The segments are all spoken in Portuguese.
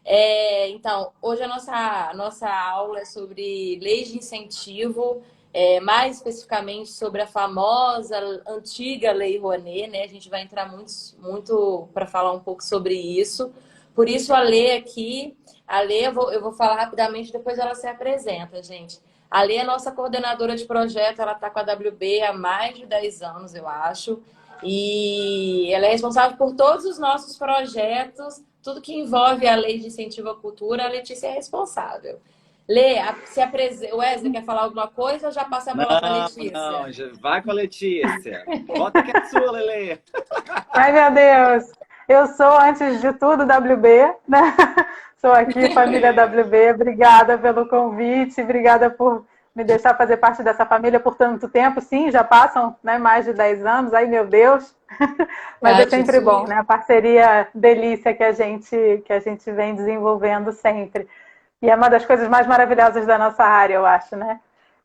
Então, hoje a nossa aula é sobre leis de incentivo, mais especificamente sobre a famosa antiga Lei Rouanet, né? A gente vai entrar muito para falar um pouco sobre isso. Por isso, a Lê, eu vou falar rapidamente, depois ela se apresenta, gente. A Lê é nossa coordenadora de projeto, ela está com a WB há mais de 10 anos, eu acho. E ela é responsável por todos os nossos projetos, tudo que envolve a lei de incentivo à cultura, a Letícia é responsável. Lê, se apresenta. Wesley, quer falar alguma coisa ou já passa a bola para a Não, Letícia? não, vai com a Letícia. Bota que é sua, Lele. Ai, meu Deus! Eu sou, antes de tudo, WB, né? Sou aqui, família WB. Obrigada pelo convite, obrigada por me deixar fazer parte dessa família por tanto tempo. Sim, já passam, né, mais de 10 anos, ai meu Deus! Mas Ah, é sempre bom, Jesus. né? A parceria delícia que a gente vem desenvolvendo sempre. E é uma das coisas mais maravilhosas da nossa área, eu acho, né?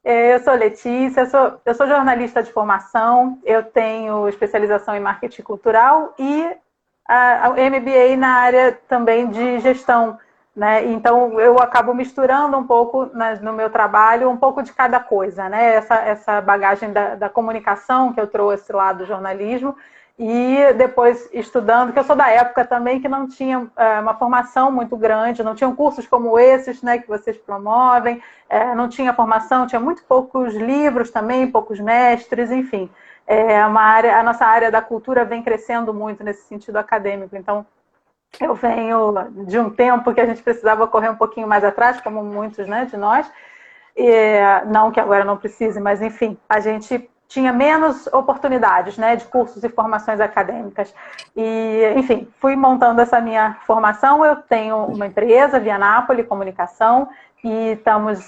Eu sou Letícia, eu sou jornalista de formação, eu tenho especialização em marketing cultural e a MBA na área também de gestão, né? Então eu acabo misturando um pouco no meu trabalho, um pouco de cada coisa, né? Essa bagagem da comunicação que eu trouxe lá do jornalismo e depois estudando, que eu sou da época também que não tinha uma formação muito grande, não tinham cursos como esses, né, que vocês promovem, não tinha formação, tinha muito poucos livros também, poucos mestres, enfim. A nossa área da cultura vem crescendo muito nesse sentido acadêmico, então eu venho de um tempo que a gente precisava correr um pouquinho mais atrás, como muitos, né, de nós, não que agora não precise, mas enfim, a gente tinha menos oportunidades, né, de cursos e formações acadêmicas. E, enfim, fui montando essa minha formação. Eu tenho uma empresa, Via Napoli Comunicação, e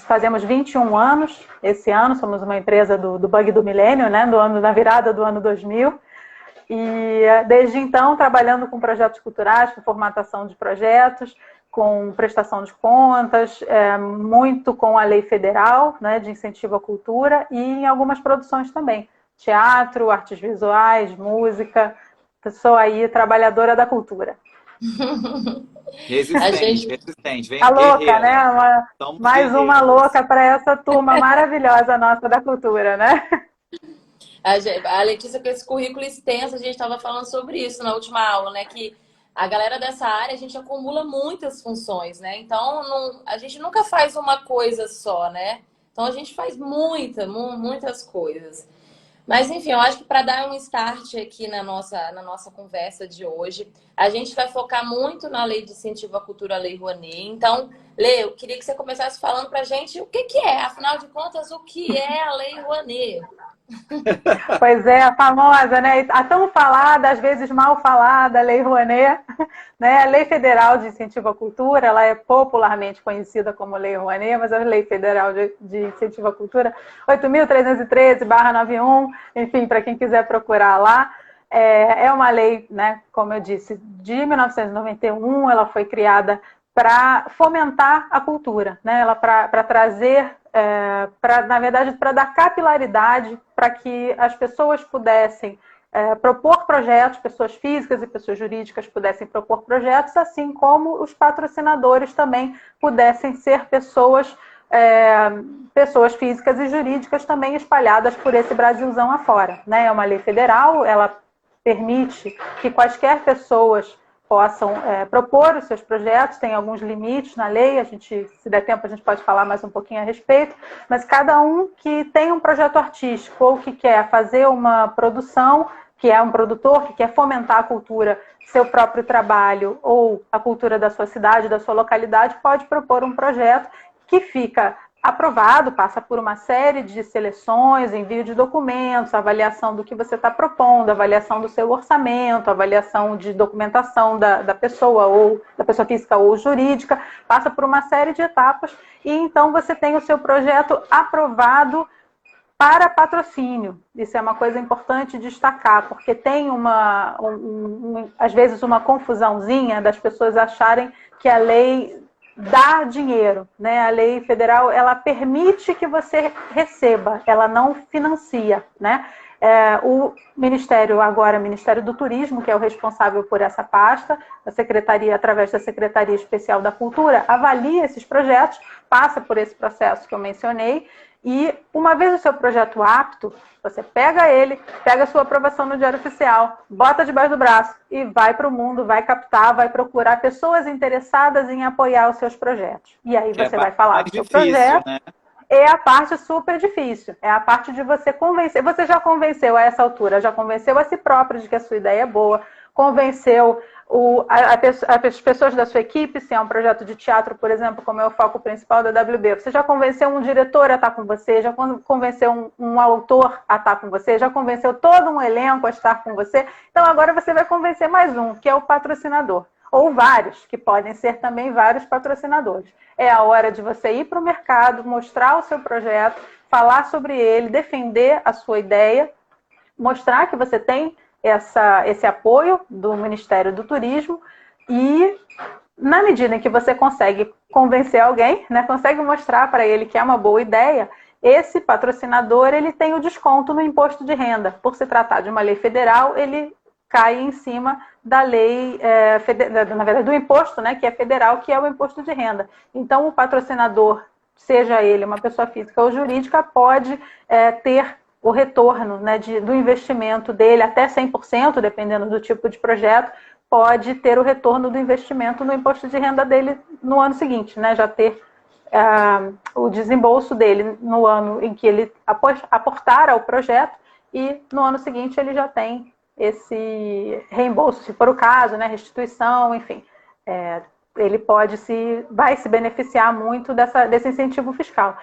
fazemos 21 anos esse ano. Somos uma empresa do Bug do Milênio, né, da virada do ano 2000. E desde então, trabalhando com projetos culturais, com formatação de projetos, com prestação de contas, muito com a lei federal, né, de incentivo à cultura e em algumas produções também. Teatro, artes visuais, música. Sou aí trabalhadora da cultura. A Resistente, gente, resistente. A Vem, louca, guerreira. né? Somos Mais uma guerreiros. louca para essa turma maravilhosa nossa da cultura, né? a Letícia, com esse currículo extenso, a gente estava falando sobre isso na última aula, né? Que a galera dessa área, a gente acumula muitas funções, né? Então, a gente nunca faz uma coisa só, né? Então, a gente faz muitas coisas. Mas, enfim, eu acho que para dar um start aqui na nossa conversa de hoje, a gente vai focar muito na Lei de Incentivo à Cultura, a Lei Rouanet. Então, Lê, eu queria que você começasse falando para a gente o que é, afinal de contas, o que é a Lei Rouanet? Pois é, a famosa, né? A tão falada, às vezes mal falada, Lei Rouanet, né? A Lei Federal de Incentivo à Cultura, ela é popularmente conhecida como Lei Rouanet, mas a Lei Federal de Incentivo à Cultura, 8.313/91, enfim, para quem quiser procurar lá, é uma lei, né, como eu disse, de 1991, ela foi criada para fomentar a cultura, né? Ela para trazer, na verdade, para dar capilaridade para que as pessoas pudessem propor projetos, pessoas físicas e pessoas jurídicas pudessem propor projetos, assim como os patrocinadores também pudessem ser pessoas físicas e jurídicas também espalhadas por esse Brasilzão afora, né? É uma lei federal, ela permite que quaisquer pessoas possam propor os seus projetos, tem alguns limites na lei, se der tempo a gente pode falar mais um pouquinho a respeito, mas cada um que tem um projeto artístico ou que quer fazer uma produção, que é um produtor, que quer fomentar a cultura, seu próprio trabalho ou a cultura da sua cidade, da sua localidade, pode propor um projeto que fica aprovado, passa por uma série de seleções, envio de documentos, avaliação do que você está propondo, avaliação do seu orçamento, avaliação de documentação da pessoa, ou da pessoa física ou jurídica, passa por uma série de etapas e então você tem o seu projeto aprovado para patrocínio. Isso é uma coisa importante destacar, porque tem às vezes uma confusãozinha das pessoas acharem que a lei dá dinheiro, né? A lei federal, ela permite que você receba, ela não financia, né? O Ministério, agora, Ministério do Turismo, que é o responsável por essa pasta, a Secretaria, através da Secretaria Especial da Cultura, avalia esses projetos, passa por esse processo que eu mencionei, e uma vez o seu projeto apto, você pega ele, pega a sua aprovação no Diário Oficial, bota debaixo do braço e vai para o mundo, vai captar, vai procurar pessoas interessadas em apoiar os seus projetos. E aí você vai falar do seu projeto. Né? É a parte super difícil, é a parte de você convencer. Você já convenceu a essa altura, já convenceu a si próprio de que a sua ideia é boa, convenceu as pessoas da sua equipe, se é um projeto de teatro, por exemplo, como é o foco principal da WB, você já convenceu um diretor a estar com você, já convenceu um autor a estar com você, já convenceu todo um elenco a estar com você, então agora você vai convencer mais um, que é o patrocinador. Ou vários, que podem ser também vários patrocinadores. É a hora de você ir para o mercado, mostrar o seu projeto, falar sobre ele, defender a sua ideia, mostrar que você tem esse apoio do Ministério do Turismo e, na medida em que você consegue convencer alguém, né, consegue mostrar para ele que é uma boa ideia, esse patrocinador ele tem o desconto no imposto de renda. Por se tratar de uma lei federal, ele cai em cima da lei, na verdade, do imposto, né, que é federal, que é o imposto de renda. Então, o patrocinador, seja ele uma pessoa física ou jurídica, pode ter o retorno, né, do investimento dele, até 100%, dependendo do tipo de projeto, pode ter o retorno do investimento no imposto de renda dele no ano seguinte, né, já ter o desembolso dele no ano em que ele aportar ao projeto e no ano seguinte ele já tem esse reembolso, se for o caso, né, restituição, enfim. Ele vai se beneficiar muito desse incentivo fiscal.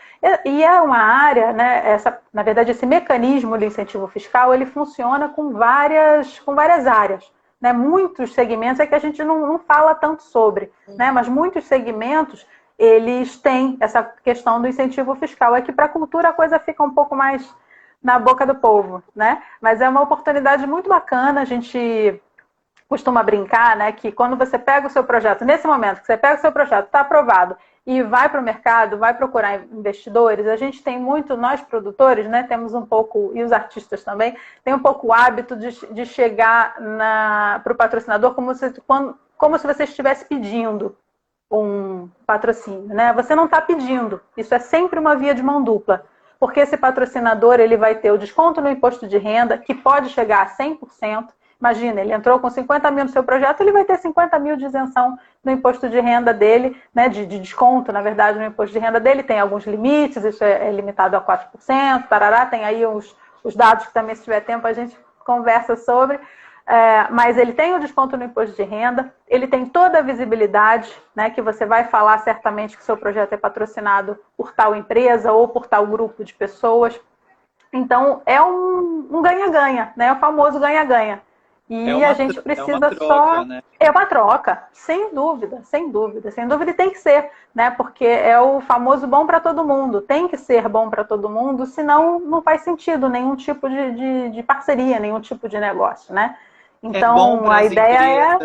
E é uma área, né, na verdade, esse mecanismo de incentivo fiscal, ele funciona com várias áreas. Né? Muitos segmentos é que a gente não fala tanto sobre, né? Mas muitos segmentos, eles têm essa questão do incentivo fiscal. É que para a cultura a coisa fica um pouco mais na boca do povo, né? Mas é uma oportunidade muito bacana, a gente costuma brincar, né, que quando você pega o seu projeto, nesse momento que você pega o seu projeto, está aprovado, e vai para o mercado, vai procurar investidores, a gente tem muito, nós produtores, né, temos um pouco, e os artistas também, tem um pouco o hábito de chegar para o patrocinador como se você estivesse pedindo um patrocínio, né? Você não está pedindo, isso é sempre uma via de mão dupla, porque esse patrocinador ele vai ter o desconto no imposto de renda, que pode chegar a 100%. Imagina, ele entrou com 50 mil no seu projeto, ele vai ter 50 mil de isenção no imposto de renda dele, né, de desconto, na verdade, no imposto de renda dele. Tem alguns limites, isso é limitado a 4%, tarará, tem aí os dados que também, se tiver tempo, a gente conversa sobre. Mas ele tem o desconto no imposto de renda, ele tem toda a visibilidade, né, que você vai falar certamente que o seu projeto é patrocinado por tal empresa ou por tal grupo de pessoas. Então, é um ganha-ganha, né, o famoso ganha-ganha. E a gente precisa só... Né? É uma troca, sem dúvida, sem dúvida. Sem dúvida, e tem que ser, né? Porque é o famoso bom para todo mundo. Tem que ser bom para todo mundo, senão não faz sentido nenhum tipo de parceria, nenhum tipo de negócio, né? Então, a ideia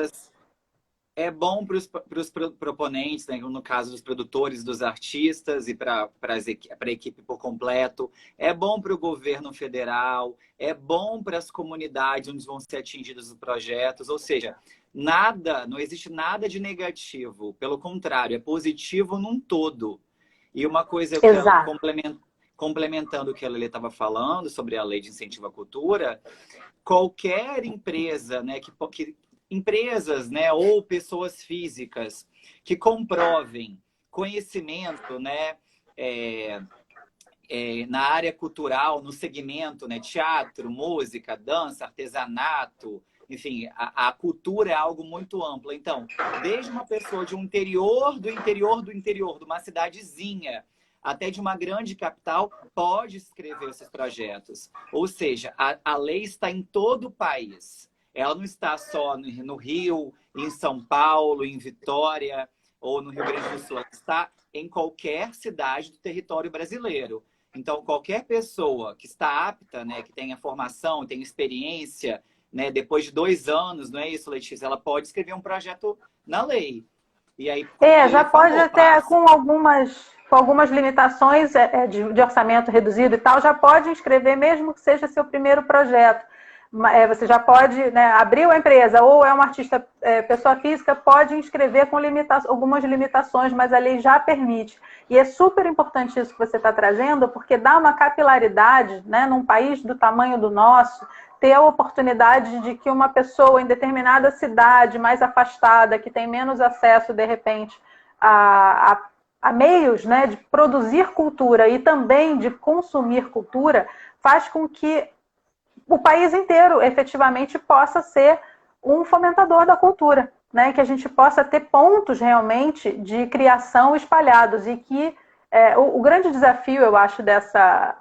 é bom para os proponentes, né? No caso dos produtores, dos artistas e para a equipe por completo. É bom para o governo federal, é bom para as comunidades onde vão ser atingidos os projetos. Ou seja, não existe nada de negativo. Pelo contrário, é positivo num todo. E uma coisa que eu complementando o que a Lelê estava falando sobre a lei de incentivo à cultura, qualquer empresa, né, empresas, né, ou pessoas físicas que comprovem conhecimento, né, na área cultural, no segmento, né, teatro, música, dança, artesanato, enfim, a cultura é algo muito amplo. Então, desde uma pessoa de um interior, de uma cidadezinha, até de uma grande capital, pode escrever esses projetos. Ou seja, a lei está em todo o país. Ela não está só no Rio, em São Paulo, em Vitória ou no Rio Grande do Sul. Ela está em qualquer cidade do território brasileiro. Então, qualquer pessoa que está apta, né, que tenha formação, tenha experiência, né, depois de 2 anos, não é isso, Letícia? Ela pode escrever um projeto na lei. E aí, já pode até com com algumas limitações de orçamento reduzido e tal, já pode inscrever, mesmo que seja seu primeiro projeto. Você já pode, né, abrir a empresa, ou é um artista, pessoa física, pode inscrever com algumas limitações, mas a lei já permite. E é super importante isso que você está trazendo, porque dá uma capilaridade, né, num país do tamanho do nosso, ter a oportunidade de que uma pessoa em determinada cidade, mais afastada, que tem menos acesso, de repente, a meios, né, de produzir cultura e também de consumir cultura, faz com que o país inteiro efetivamente possa ser um fomentador da cultura, né? Que a gente possa ter pontos realmente de criação espalhados e que o grande desafio, eu acho, dessa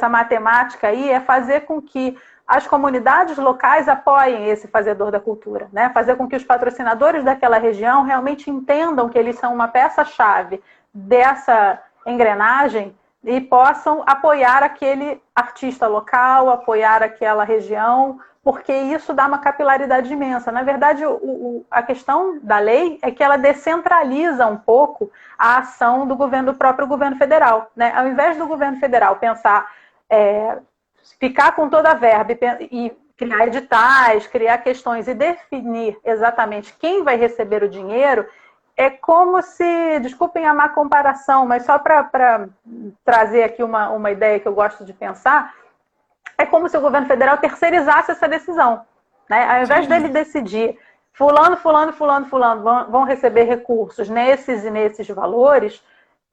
matemática aí é fazer com que as comunidades locais apoiem esse fazedor da cultura, né? Fazer com que os patrocinadores daquela região realmente entendam que eles são uma peça-chave dessa engrenagem e possam apoiar aquele artista local, apoiar aquela região, porque isso dá uma capilaridade imensa. Na verdade, a questão da lei é que ela descentraliza um pouco a ação do próprio governo federal, né? Ao invés do governo federal pensar, ficar com toda a verba e criar editais, criar questões e definir exatamente quem vai receber o dinheiro, é como se, desculpem a má comparação, mas só para trazer aqui uma ideia que eu gosto de pensar, é como se o governo federal terceirizasse essa decisão, né? Ao invés dele decidir, fulano vão receber recursos nesses e nesses valores,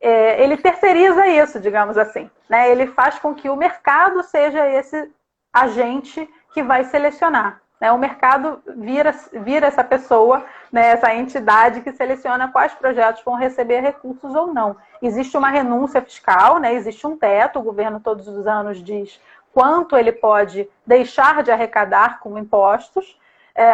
ele terceiriza isso, digamos assim, né? Ele faz com que o mercado seja esse agente que vai selecionar. Né? O mercado vira essa pessoa, né, essa entidade que seleciona quais projetos vão receber recursos ou não. Existe uma renúncia fiscal, né? Existe um teto, o governo todos os anos diz quanto ele pode deixar de arrecadar com impostos,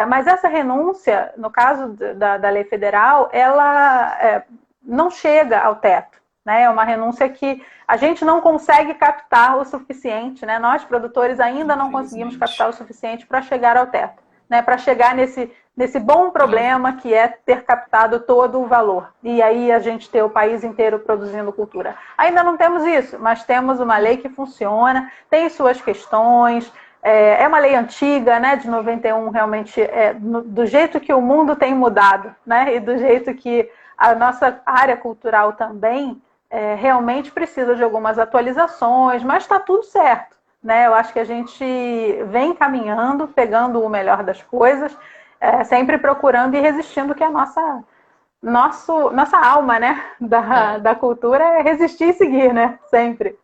mas essa renúncia, no caso da lei federal, ela não chega ao teto. Né? É uma renúncia que a gente não consegue captar o suficiente, né? Nós, produtores, ainda não conseguimos captar o suficiente para chegar ao teto, né? Para chegar nesse bom problema que é ter captado todo o valor. E aí a gente ter o país inteiro produzindo cultura. Ainda não temos isso, mas temos uma lei que funciona, tem suas questões, é uma lei antiga, né, de 91, realmente, do jeito que o mundo tem mudado, né? E do jeito que a nossa área cultural também realmente precisa de algumas atualizações, mas está tudo certo, né? Eu acho que a gente vem caminhando, pegando o melhor das coisas, sempre procurando e resistindo, que é a nossa alma, né? Da cultura é resistir e seguir, né? Sempre.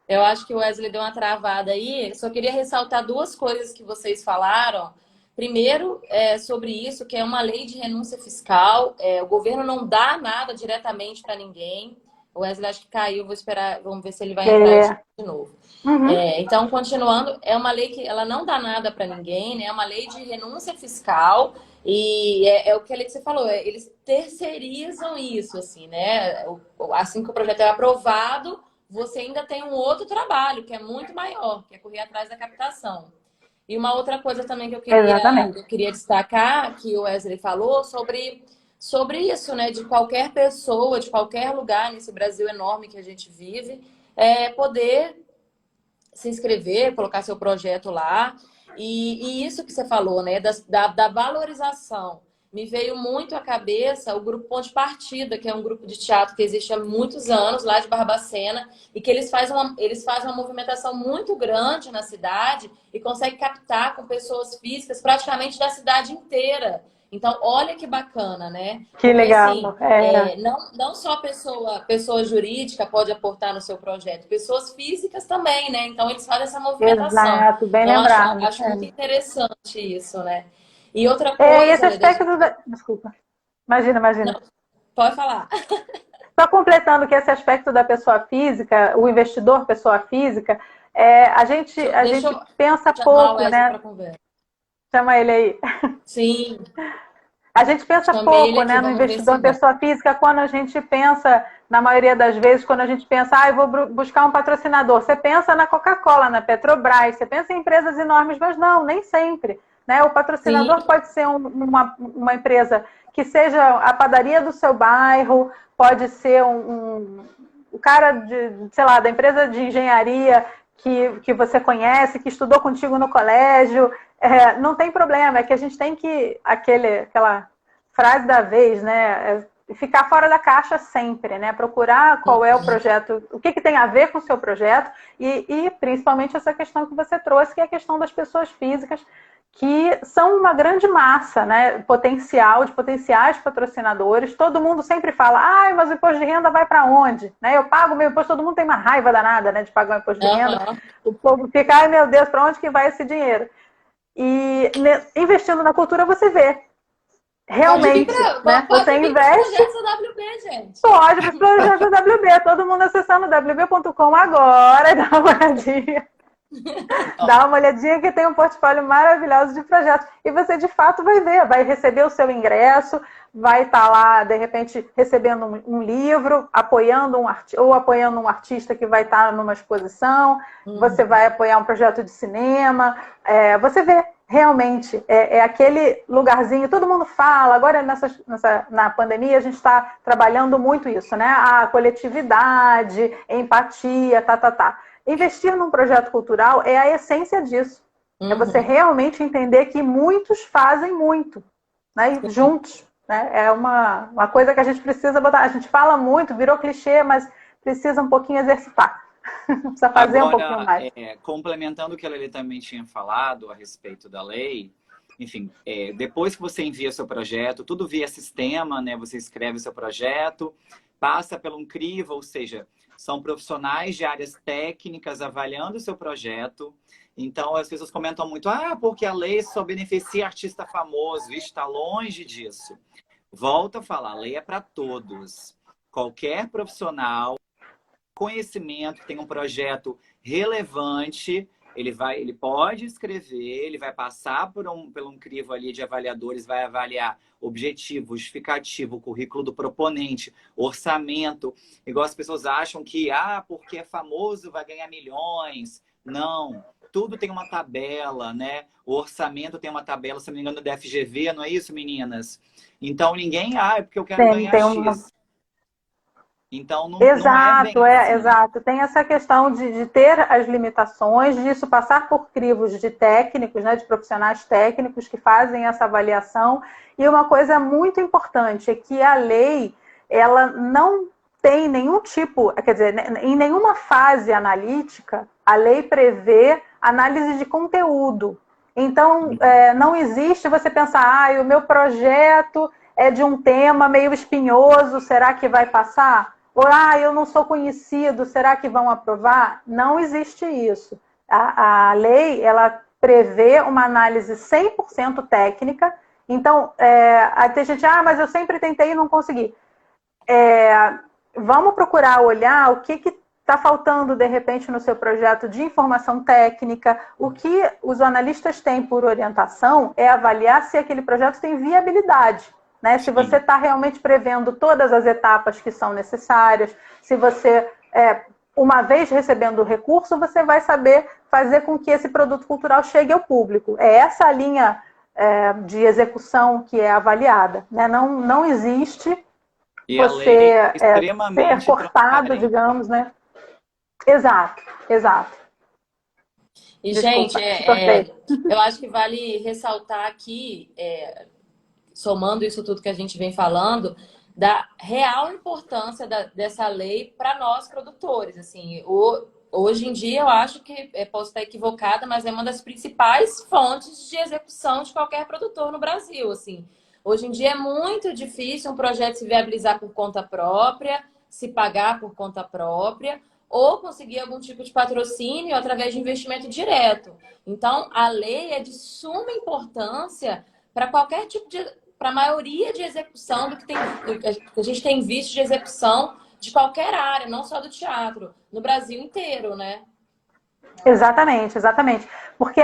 Eu acho que o Wesley deu uma travada aí. Só queria ressaltar duas coisas que vocês falaram. Primeiro, sobre isso, que é uma lei de renúncia fiscal. O governo não dá nada diretamente para ninguém. O Wesley acho que caiu, vou esperar, vamos ver se ele vai entrar de novo. Uhum. Então, continuando, é uma lei que ela não dá nada para ninguém, né? É uma lei de renúncia fiscal e é o que você falou, eles terceirizam isso, assim, né? Assim que o projeto é aprovado, você ainda tem um outro trabalho, que é muito maior, que é correr atrás da captação. E uma outra coisa também que eu queria destacar, que o Wesley falou, sobre isso, né? De qualquer pessoa, de qualquer lugar nesse Brasil enorme que a gente vive, poder se inscrever, colocar seu projeto lá. E isso que você falou, né? Da valorização. Me veio muito à cabeça o Grupo Ponto de Partida, que é um grupo de teatro que existe há muitos anos, lá de Barbacena, e que eles fazem uma movimentação muito grande na cidade e conseguem captar com pessoas físicas praticamente da cidade inteira. Então, olha que bacana, né? Que legal. Assim, não só pessoa jurídica pode aportar no seu projeto, pessoas físicas também, né? Então, eles fazem essa movimentação. Exato, bem então, lembrado. Acho muito interessante isso, né? E outra coisa... esse aspecto Desculpa. Imagina. Não, pode falar. Só completando que esse aspecto da pessoa física, o investidor pessoa física, a gente pensa pouco, né? Chama ele aí. Sim. A gente pensa pouco, né, no investidor pessoa física quando a gente pensa, na maioria das vezes, quando a gente pensa, eu vou buscar um patrocinador. Você pensa na Coca-Cola, na Petrobras, você pensa em empresas enormes, mas não, nem sempre. né? O patrocinador Sim. pode ser uma empresa que seja a padaria do seu bairro, pode ser o cara sei lá, da empresa de engenharia que você conhece, que estudou contigo no colégio. Não tem problema, é que a gente tem que, aquela frase da vez, né? Ficar fora da caixa sempre, né? Procurar qual é o projeto, o que tem a ver com o seu projeto e principalmente essa questão que você trouxe, que é a questão das pessoas físicas, que são uma grande massa, né? De potenciais patrocinadores. Todo mundo sempre fala, mas o imposto de renda vai para onde? Né? Eu pago meu imposto, todo mundo tem uma raiva danada, né, de pagar o imposto de renda. O povo fica, ai meu Deus, para onde que vai esse dinheiro? E investindo na cultura você vê. Realmente, né? Você investe. Projetos da WB, gente. Pode, para os projetos da WB. Todo mundo acessando wb.com agora, dá uma olhadinha. Dá uma olhadinha que tem um portfólio maravilhoso de projetos. E você, de fato, vai ver. Vai receber o seu ingresso, vai estar lá, de repente, recebendo um livro, apoiando apoiando um artista que vai estar numa exposição. Você vai apoiar um projeto de cinema. Você vê. Realmente, é aquele lugarzinho, todo mundo fala, agora na pandemia a gente está trabalhando muito isso, né? A coletividade, empatia, Investir num projeto cultural é a essência disso. É você realmente entender que muitos fazem muito, né? Juntos. Né? É uma coisa que a gente precisa botar. A gente fala muito, virou clichê, mas precisa um pouquinho exercitar. Precisa fazer um pouquinho mais. Complementando o que a Lelê também tinha falado a respeito da lei, enfim, depois que você envia seu projeto, tudo via sistema, né? Você escreve seu projeto, passa pelo crivo, ou seja, são profissionais de áreas técnicas avaliando o seu projeto. Então, as pessoas comentam muito, porque a lei só beneficia artista famoso. Está longe disso. Volto a falar, a lei é para todos. Qualquer profissional, conhecimento, que tem um projeto relevante, ele pode escrever, ele vai passar por um crivo ali de avaliadores, vai avaliar objetivo, justificativo, currículo do proponente, orçamento. Igual as pessoas acham que, porque é famoso vai ganhar milhões. Não, tudo tem uma tabela, né? O orçamento tem uma tabela, se não me engano, do FGV, não é isso, meninas? Então ninguém, é porque eu quero ganhar X. Então, não é bem assim. Exato. Tem essa questão de ter as limitações, disso passar por crivos de técnicos, né, de profissionais técnicos que fazem essa avaliação. E uma coisa muito importante é que a lei, ela não tem nenhum tipo, quer dizer, em nenhuma fase analítica, a lei prevê análise de conteúdo. Então, não existe você pensar, o meu projeto é de um tema meio espinhoso, será que vai passar? Ou, eu não sou conhecido, será que vão aprovar? Não existe isso. A lei, ela prevê uma análise 100% técnica. Então, aí tem gente, mas eu sempre tentei e não consegui. Vamos procurar olhar o que está faltando, de repente, no seu projeto de informação técnica. O que os analistas têm por orientação é avaliar se aquele projeto tem viabilidade. Né? Se você está realmente prevendo todas as etapas que são necessárias, se você, uma vez recebendo o recurso, você vai saber fazer com que esse produto cultural chegue ao público. É essa a linha de execução que é avaliada. Né? Não existe você ser cortado, digamos, né? Exato. E, desculpa, gente, eu acho que vale ressaltar aqui, somando isso tudo que a gente vem falando, da real importância dessa lei para nós produtores. Assim, hoje em dia, eu acho que, posso estar equivocada, mas é uma das principais fontes de execução de qualquer produtor no Brasil. Assim. Hoje em dia é muito difícil um projeto se viabilizar por conta própria, se pagar por conta própria, ou conseguir algum tipo de patrocínio através de investimento direto. Então, a lei é de suma importância para qualquer tipo para a maioria de execução do que a gente tem visto de execução de qualquer área, não só do teatro, no Brasil inteiro, né? Exatamente. Porque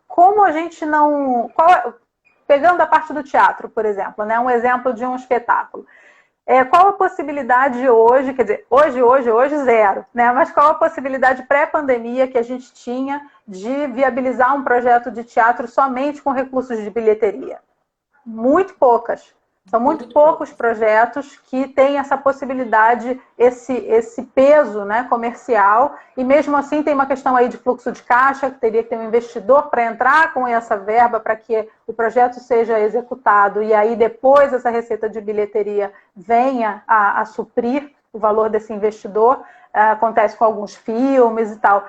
como a gente não... pegando a parte do teatro, por exemplo, né? Um exemplo de um espetáculo. Qual a possibilidade hoje, quer dizer, hoje zero, né? Mas qual a possibilidade pré-pandemia que a gente tinha de viabilizar um projeto de teatro somente com recursos de bilheteria? Muito poucas. São muito poucos projetos que têm essa possibilidade, esse peso, né, comercial, e mesmo assim tem uma questão aí de fluxo de caixa, que teria que ter um investidor para entrar com essa verba para que o projeto seja executado, e aí depois essa receita de bilheteria venha a suprir o valor desse investidor. Acontece com alguns filmes e tal.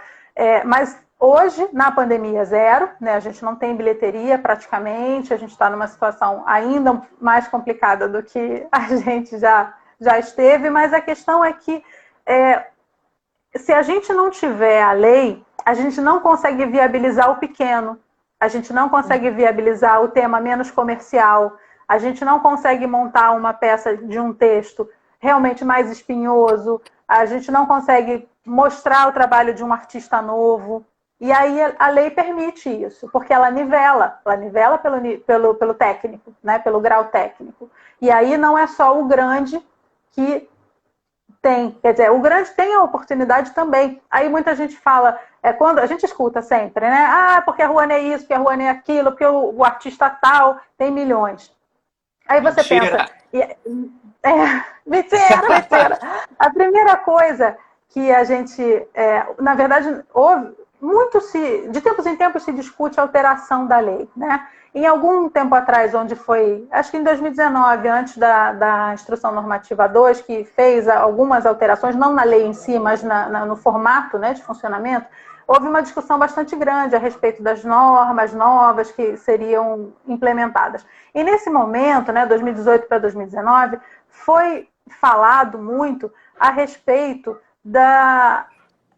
Mas hoje, na pandemia, zero, né? A gente não tem bilheteria praticamente, a gente está numa situação ainda mais complicada do que a gente já esteve, mas a questão é que se a gente não tiver a lei, a gente não consegue viabilizar o pequeno, a gente não consegue viabilizar o tema menos comercial, a gente não consegue montar uma peça de um texto realmente mais espinhoso, a gente não consegue mostrar o trabalho de um artista novo. E aí a lei permite isso, porque ela nivela pelo técnico, né? Pelo grau técnico. E aí não é só o grande que tem, quer dizer, o grande tem a oportunidade também. Aí muita gente fala, quando a gente escuta sempre, né? Porque a Rouanet é isso, porque a Rouanet é aquilo, porque o artista tal tem milhões. Aí você Mentira. pensa... Mentira! A primeira coisa que a gente... na verdade, de tempos em tempos se discute a alteração da lei, né? Em algum tempo atrás, onde foi, acho que em 2019, antes da Instrução Normativa 2, que fez algumas alterações, não na lei em si, mas no formato, né, de funcionamento, houve uma discussão bastante grande a respeito das normas novas que seriam implementadas. E nesse momento, né, 2018 para 2019, foi falado muito a respeito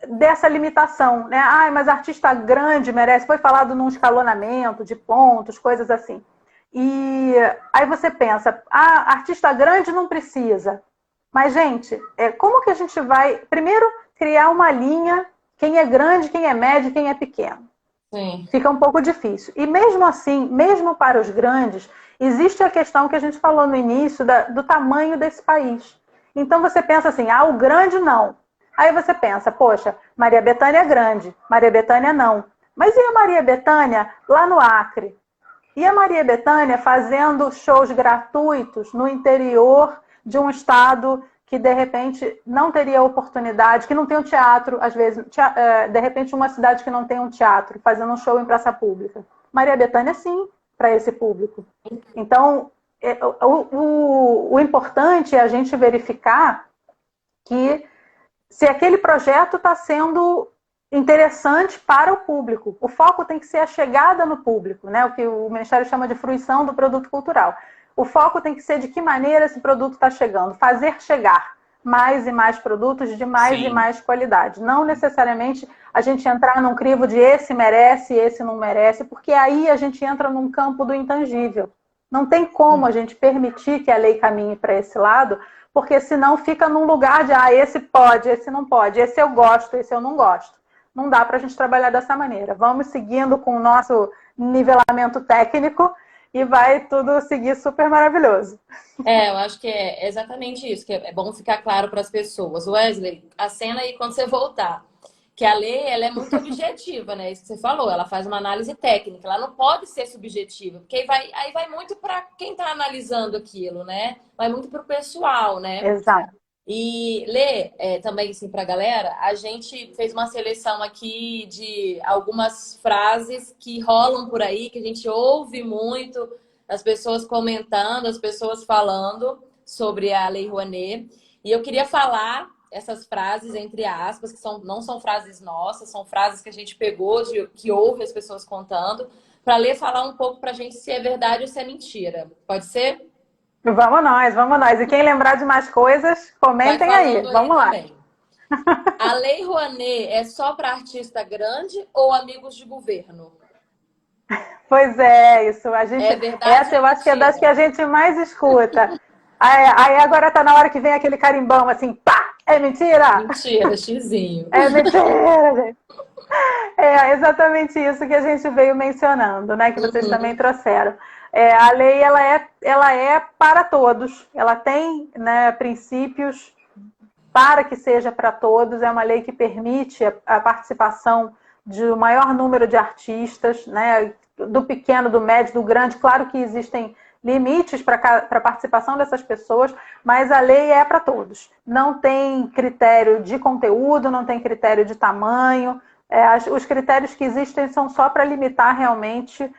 dessa limitação, né? Mas artista grande merece. Foi falado num escalonamento de pontos, coisas assim. E aí você pensa, artista grande não precisa. Mas, gente, como que a gente vai, primeiro, criar uma linha, quem é grande, quem é médio, quem é pequeno? Sim. Fica um pouco difícil. E mesmo assim, mesmo para os grandes, existe a questão que a gente falou no início do tamanho desse país. Então você pensa assim, o grande não. Aí você pensa, poxa, Maria Bethânia é grande, Maria Bethânia não. Mas e a Maria Bethânia lá no Acre? E a Maria Bethânia fazendo shows gratuitos no interior de um estado que, de repente, não teria oportunidade, que não tem um teatro, às vezes, de repente, uma cidade que não tem um teatro, fazendo um show em praça pública. Maria Bethânia, sim, para esse público. Então, o importante é a gente verificar que se aquele projeto está sendo interessante para o público. O foco tem que ser a chegada no público, né? O que o Ministério chama de fruição do produto cultural. O foco tem que ser de que maneira esse produto está chegando. Fazer chegar mais e mais produtos de mais e mais qualidade. Não necessariamente a gente entrar num crivo de esse merece, esse não merece, porque aí a gente entra num campo do intangível. Não tem como a gente permitir que a lei caminhe para esse lado, porque senão fica num lugar de esse pode, esse não pode, esse eu gosto, esse eu não gosto. Não dá para a gente trabalhar dessa maneira. Vamos seguindo com o nosso nivelamento técnico e vai tudo seguir super maravilhoso. Eu acho que é exatamente isso, que é bom ficar claro para as pessoas. Wesley, acena aí quando você voltar. Que a lei, ela é muito objetiva, né? Isso que você falou, ela faz uma análise técnica, ela não pode ser subjetiva, porque aí vai muito para quem está analisando aquilo, né? Vai muito para o pessoal, né? Exato. E, Lê, também assim, para a galera, a gente fez uma seleção aqui de algumas frases que rolam por aí, que a gente ouve muito, as pessoas comentando, as pessoas falando sobre a Lei Rouanet. E eu queria falar essas frases, entre aspas, que não são frases nossas, são frases que a gente pegou, que ouve as pessoas contando, para Lê falar um pouco para a gente se é verdade ou se é mentira. Pode ser? Vamos nós. E quem lembrar de mais coisas, comentem aí. Vamos lá. Também. A Lei Rouanet é só para artista grande ou amigos de governo? Pois é, isso. A gente, é verdade, essa eu acho que é das que a gente mais escuta. Aí agora tá na hora que vem aquele carimbão assim, pá! É mentira? Mentira, xizinho. É mentira, gente. É exatamente isso que a gente veio mencionando, né? Que vocês também trouxeram. A lei ela é para todos, ela tem, né, princípios para que seja para todos, é uma lei que permite a participação de um maior número de artistas, né, do pequeno, do médio, do grande. Claro que existem limites para a participação dessas pessoas, mas a lei é para todos. Não tem critério de conteúdo, não tem critério de tamanho. Os critérios que existem são só para limitar realmente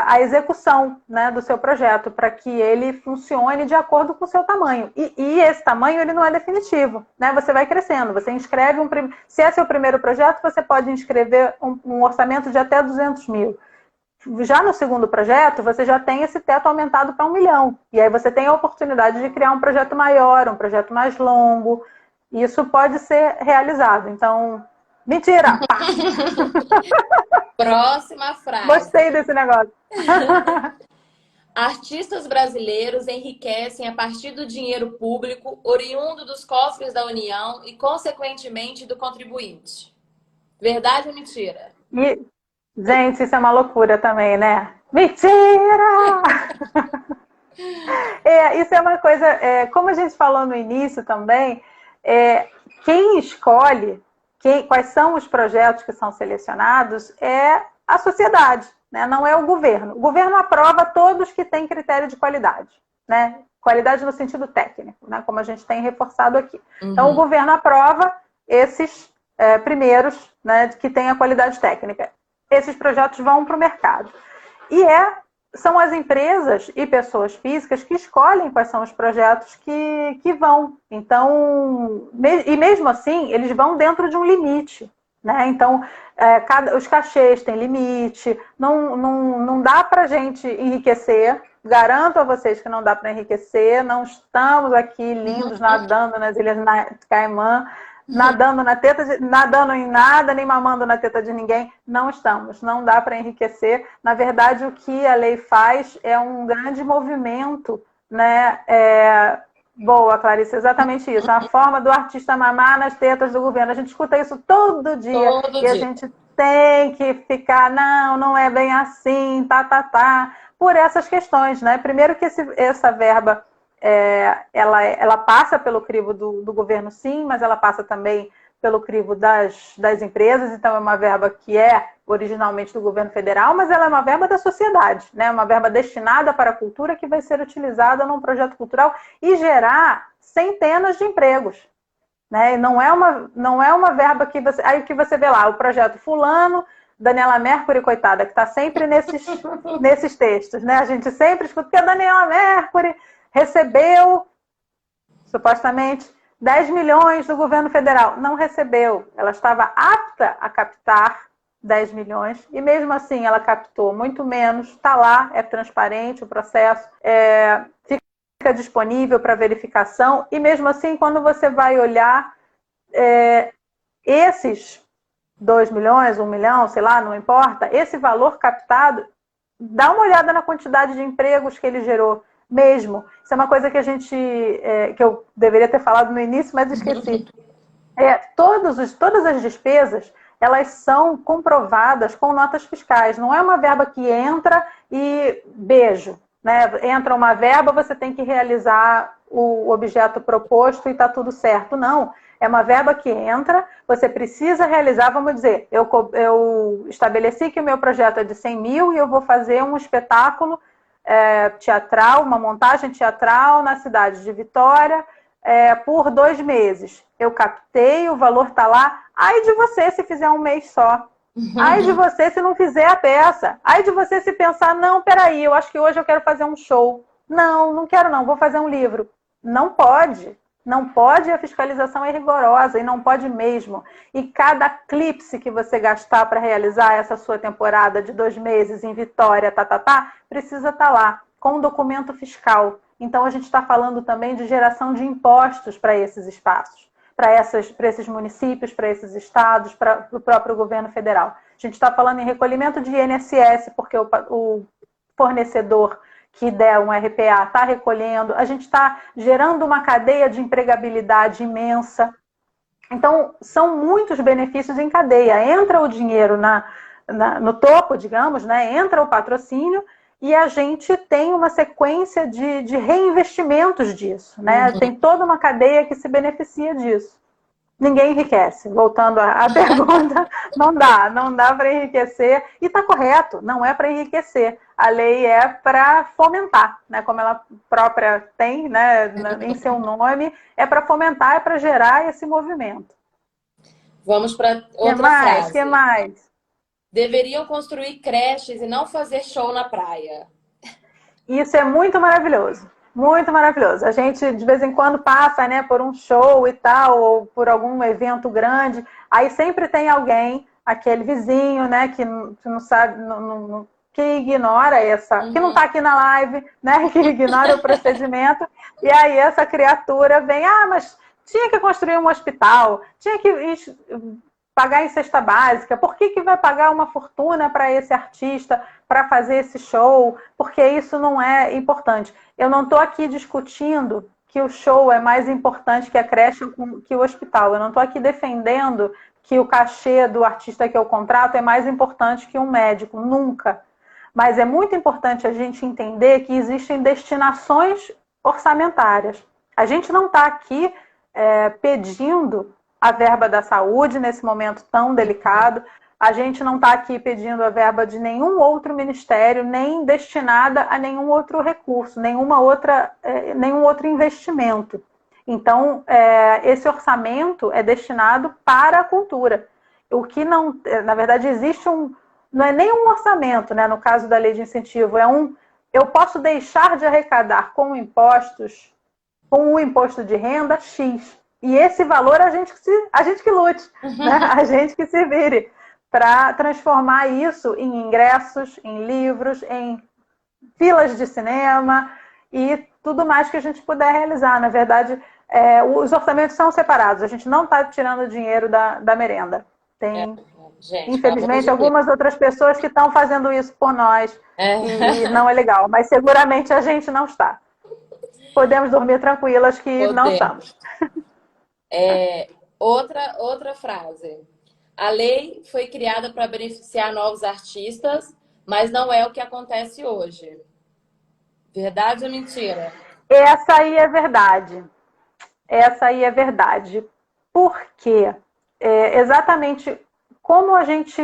a execução, né, do seu projeto, para que ele funcione de acordo com o seu tamanho. E esse tamanho ele não é definitivo, né? Você vai crescendo, você inscreve se é seu primeiro projeto, você pode inscrever um orçamento de até 200 mil. Já no segundo projeto, você já tem esse teto aumentado para 1 milhão. E aí você tem a oportunidade de criar um projeto maior, um projeto mais longo. Isso pode ser realizado. Então, mentira! Próxima frase. Gostei desse negócio. Artistas brasileiros enriquecem a partir do dinheiro público oriundo dos cofres da União e, consequentemente, do contribuinte. Verdade ou mentira? Gente, isso é uma loucura também, né? Mentira! Isso é uma coisa, como a gente falou no início também, quem escolhe quais são os projetos que são selecionados é a sociedade, né? Não é o governo. O governo aprova todos que têm critério de qualidade, né? Qualidade no sentido técnico, né? Como a gente tem reforçado aqui. Uhum. Então, o governo aprova esses primeiros, né, que têm a qualidade técnica. Esses projetos vão para o mercado. E são as empresas e pessoas físicas que escolhem quais são os projetos que vão. Então, e mesmo assim, eles vão dentro de um limite, né? Então, os cachês têm limite, não dá para a gente enriquecer. Garanto a vocês que não dá para enriquecer, não estamos aqui lindos nadando nas Ilhas Caimã, nadando em nada, nem mamando na teta de ninguém. Não estamos, não dá para enriquecer. Na verdade, o que a lei faz é um grande movimento, né? Boa, Clarice, exatamente isso. A forma do artista mamar nas tetas do governo. A gente escuta isso todo dia. A gente tem que ficar, não é bem assim, por essas questões, né? Primeiro que essa verba ela passa pelo crivo do governo, sim, mas ela passa também pelo crivo das empresas. Então é uma verba que é originalmente do governo federal, mas ela é uma verba da sociedade, né? Uma verba destinada para a cultura que vai ser utilizada num projeto cultural e gerar centenas de empregos, né? Não é uma verba que você vê lá, o projeto fulano, Daniela Mercury, coitada, que está sempre nesses textos, né? A gente sempre escuta que a Daniela Mercury recebeu, supostamente, 10 milhões do governo federal. Não recebeu. Ela estava apta a captar 10 milhões e mesmo assim ela captou muito menos. Está lá, é transparente o processo, fica disponível para verificação e mesmo assim, quando você vai olhar esses 2 milhões, 1 milhão, sei lá, não importa, esse valor captado, dá uma olhada na quantidade de empregos que ele gerou. Mesmo. Isso é uma coisa que que eu deveria ter falado no início, mas esqueci. Todas as despesas, elas são comprovadas com notas fiscais. Não é uma verba que entra e beijo, né? Entra uma verba, você tem que realizar o objeto proposto e está tudo certo. Não. É uma verba que entra, você precisa realizar, vamos dizer, eu estabeleci que o meu projeto é de 100 mil e eu vou fazer um espetáculo teatral, uma montagem teatral na cidade de Vitória por 2 meses. Eu captei, o valor está lá. Ai de você se fizer um mês só. Ai de você se não fizer a peça. Ai de você se pensar, não, peraí, eu acho que hoje eu quero fazer um show. Não quero não, vou fazer um livro. Não pode. Não pode, a fiscalização é rigorosa e não pode mesmo. E cada clipe que você gastar para realizar essa sua temporada de 2 meses em Vitória, precisa estar lá, com um documento fiscal. Então, a gente está falando também de geração de impostos para esses espaços, para esses municípios, para esses estados, para o próprio governo federal. A gente está falando em recolhimento de INSS, porque o fornecedor que der um RPA está recolhendo, a gente está gerando uma cadeia de empregabilidade imensa. Então, são muitos benefícios em cadeia. Entra o dinheiro no topo, digamos, né? Entra o patrocínio e a gente tem uma sequência de reinvestimentos disso, né? Tem toda uma cadeia que se beneficia disso. Ninguém enriquece. Voltando à pergunta, não dá para enriquecer. E está correto, não é para enriquecer. A lei é para fomentar, né? Como ela própria tem, né, em seu nome, é para fomentar, é para gerar esse movimento. Vamos para outra frase. Que mais? Deveriam construir creches e não fazer show na praia. Isso é muito maravilhoso. Muito maravilhoso. A gente, de vez em quando, passa, né, por um show e tal, ou por algum evento grande. Aí sempre tem alguém, aquele vizinho, né, que não sabe, que ignora que não está aqui na live, né, que ignora o procedimento. E aí essa criatura vem, mas tinha que construir um hospital, tinha que pagar em cesta básica, por que vai pagar uma fortuna para esse artista para fazer esse show? Porque isso não é importante. Eu não estou aqui discutindo que o show é mais importante que a creche, que o hospital. Eu não estou aqui defendendo que o cachê do artista que eu contrato é mais importante que um médico, nunca. Mas é muito importante a gente entender que existem destinações orçamentárias. A gente não está aqui pedindo a verba da saúde nesse momento tão delicado. A gente não está aqui pedindo a verba de nenhum outro ministério, nem destinada a nenhum outro recurso, nenhum outro investimento. Então, esse orçamento é destinado para a cultura. O que não, na verdade, não é nem um orçamento, né? No caso da lei de incentivo, eu posso deixar de arrecadar com o imposto de renda X. E esse valor a gente que lute, né? A gente que se vire para transformar isso em ingressos, em livros, em filas de cinema e tudo mais que a gente puder realizar. Na verdade, os orçamentos são separados. A gente não está tirando dinheiro da merenda. Tem, gente, infelizmente, algumas outras pessoas que estão fazendo isso por nós e não é legal. Mas seguramente a gente não está. Podemos dormir tranquilas que não estamos. Outra frase. A lei foi criada para beneficiar novos artistas, mas não é o que acontece hoje. Verdade ou mentira? Essa aí é verdade. Porque exatamente como a gente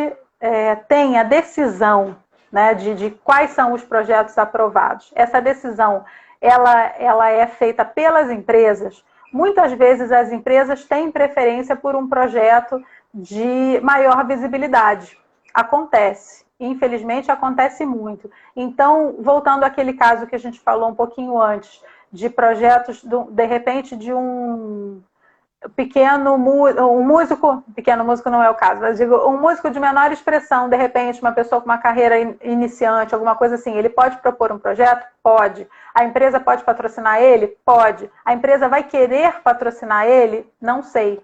tem a decisão, né, de quais são os projetos aprovados, essa decisão ela é feita pelas empresas. Muitas vezes as empresas têm preferência por um projeto de maior visibilidade. Acontece. Infelizmente, acontece muito. Então, voltando àquele caso que a gente falou um pouquinho antes, de projetos, de repente, de um músico, pequeno músico não é o caso, mas digo, um músico de menor expressão, de repente, uma pessoa com uma carreira iniciante, alguma coisa assim, ele pode propor um projeto? Pode. A empresa pode patrocinar ele? Pode. A empresa vai querer patrocinar ele? Não sei.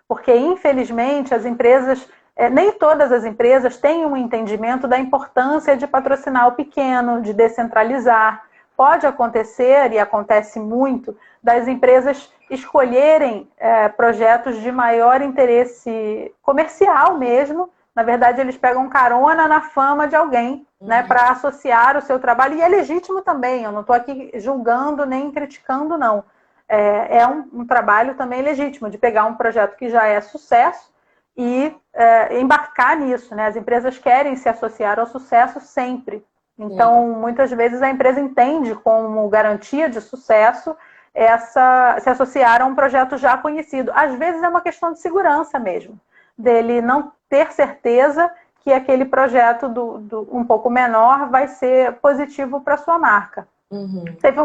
Porque, infelizmente, as empresas, nem todas as empresas têm um entendimento da importância de patrocinar o pequeno, de descentralizar. Pode acontecer, e acontece muito, das empresas escolherem projetos de maior interesse comercial mesmo. Na verdade, eles pegam carona na fama de alguém, né, para associar o seu trabalho. E é legítimo também, eu não estou aqui julgando nem criticando, não. É um trabalho também legítimo de pegar um projeto que já é sucesso e embarcar nisso, né? As empresas querem se associar ao sucesso sempre. Então, muitas vezes a empresa entende como garantia de sucesso se associar a um projeto já conhecido. Às vezes é uma questão de segurança mesmo, dele não ter certeza que aquele projeto um pouco menor vai ser positivo para a sua marca. Teve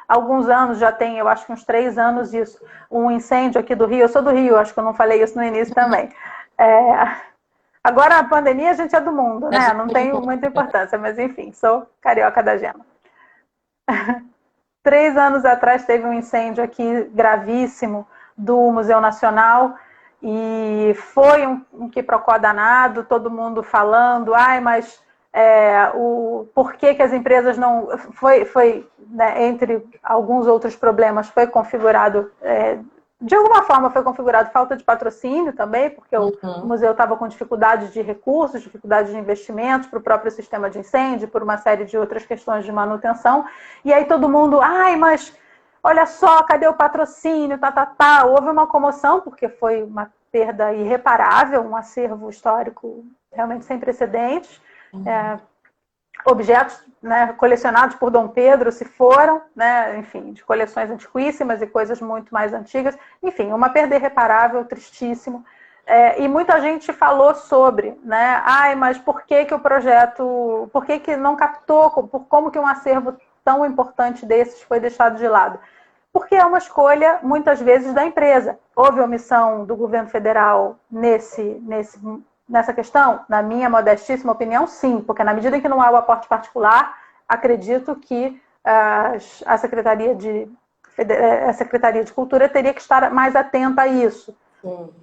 alguns anos, já tem, eu acho que uns 3 anos isso, um incêndio aqui do Rio. Eu sou do Rio, acho que eu não falei isso no início também. Agora a pandemia a gente é do mundo, né? Não tem muita importância, mas enfim, sou carioca da gema. 3 anos atrás teve um incêndio aqui gravíssimo do Museu Nacional e foi um quiprocó danado, todo mundo falando, mas por que as empresas não... Foi né, entre alguns outros problemas, foi configurado de alguma forma foi configurado falta de patrocínio também, porque o museu estava com dificuldade de recursos, dificuldade de investimentos para o próprio sistema de incêndio, por uma série de outras questões de manutenção. E aí todo mundo, ai, mas olha só, cadê o patrocínio? Houve uma comoção, porque foi uma perda irreparável, um acervo histórico realmente sem precedentes. Objetos, né, colecionados por Dom Pedro se foram, né, enfim, de coleções antiquíssimas e coisas muito mais antigas. Enfim, uma perda irreparável, tristíssimo. E muita gente falou sobre, né, ai, mas por que o projeto, por que não captou, como que um acervo tão importante desses foi deixado de lado? Porque é uma escolha, muitas vezes, da empresa. Houve omissão do governo federal nessa questão? Na minha modestíssima opinião, sim. Porque na medida em que não há o aporte particular, acredito que a Secretaria de Cultura teria que estar mais atenta a isso.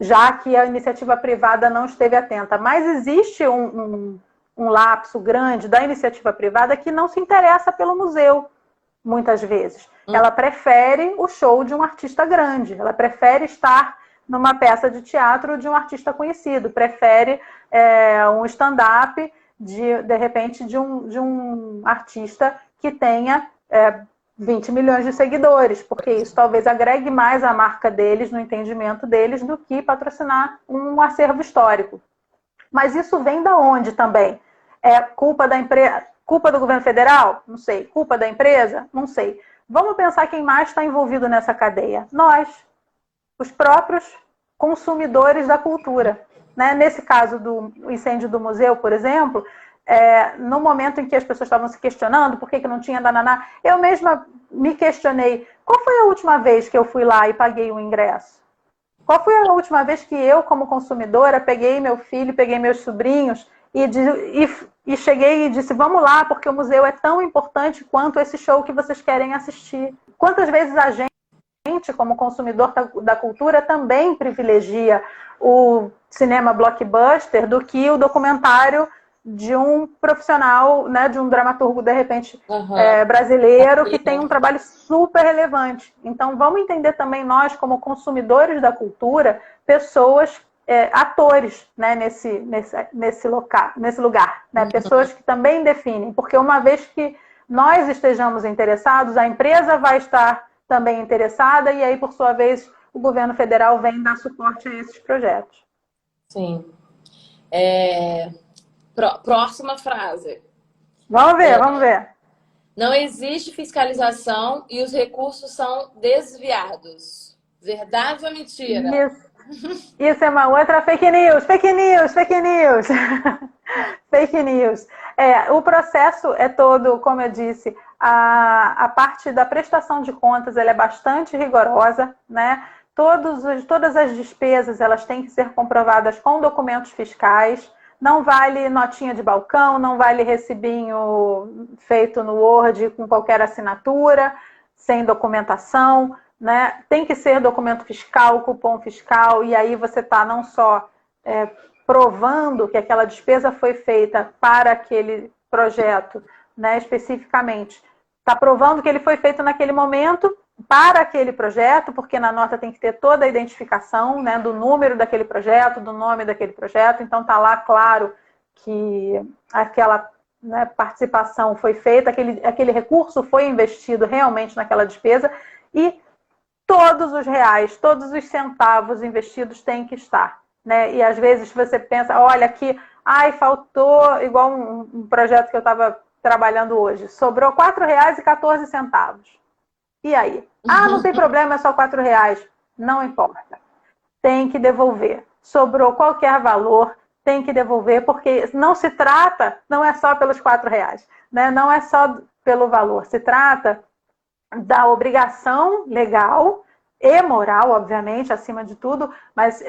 Já que a iniciativa privada não esteve atenta. Mas existe um lapso grande da iniciativa privada que não se interessa pelo museu, muitas vezes. Ela prefere o show de um artista grande, ela prefere estar numa peça de teatro de um artista conhecido, prefere um stand-up, de repente, de um artista que tenha 20 milhões de seguidores, porque isso talvez agregue mais a marca deles, no entendimento deles, do que patrocinar um acervo histórico. Mas isso vem da onde também? É culpa da empresa? Culpa do governo federal? Não sei. Culpa da empresa? Não sei. Vamos pensar quem mais está envolvido nessa cadeia. Nós, os próprios consumidores da cultura. Né? Nesse caso do incêndio do museu, por exemplo, no momento em que as pessoas estavam se questionando por que não tinha dananá, eu mesma me questionei, qual foi a última vez que eu fui lá e paguei o ingresso? Qual foi a última vez que eu, como consumidora, peguei meu filho, peguei meus sobrinhos e cheguei e disse, vamos lá, porque o museu é tão importante quanto esse show que vocês querem assistir. Quantas vezes a gente, como consumidor da cultura, também privilegia o cinema blockbuster do que o documentário de um profissional, né, de um dramaturgo, de repente, brasileiro, que tem um trabalho super relevante. Então, vamos entender também nós, como consumidores da cultura, pessoas, atores, né, nesse lugar, né, pessoas que também definem, porque uma vez que nós estejamos interessados, a empresa vai estar também interessada, e aí, por sua vez, o governo federal vem dar suporte a esses projetos. Sim. Próxima frase. Vamos ver. Não existe fiscalização e os recursos são desviados. Verdade ou mentira? Isso é uma outra fake news. Fake news. O processo é todo, como eu disse, a parte da prestação de contas ela é bastante rigorosa, né? Todas as despesas elas têm que ser comprovadas com documentos fiscais. Não vale notinha de balcão, não vale recibinho feito no Word com qualquer assinatura, sem documentação, né? Tem que ser documento fiscal, cupom fiscal, e aí você está não só provando que aquela despesa foi feita para aquele projeto, né, especificamente, está provando que ele foi feito naquele momento para aquele projeto, porque na nota tem que ter toda a identificação, né, do número daquele projeto, do nome daquele projeto, então está lá claro que aquela, né, participação foi feita, aquele recurso foi investido realmente naquela despesa, e todos os reais, todos os centavos investidos têm que estar. Né? E às vezes você pensa, olha aqui, faltou, igual um projeto que eu estava trabalhando hoje, sobrou R$4,14. E aí? Não tem problema, é só R$4. Não importa. Tem que devolver. Sobrou qualquer valor, tem que devolver, porque não se trata, não é só pelos R$4, né? Não é só pelo valor, se trata da obrigação legal e moral, obviamente, acima de tudo, mas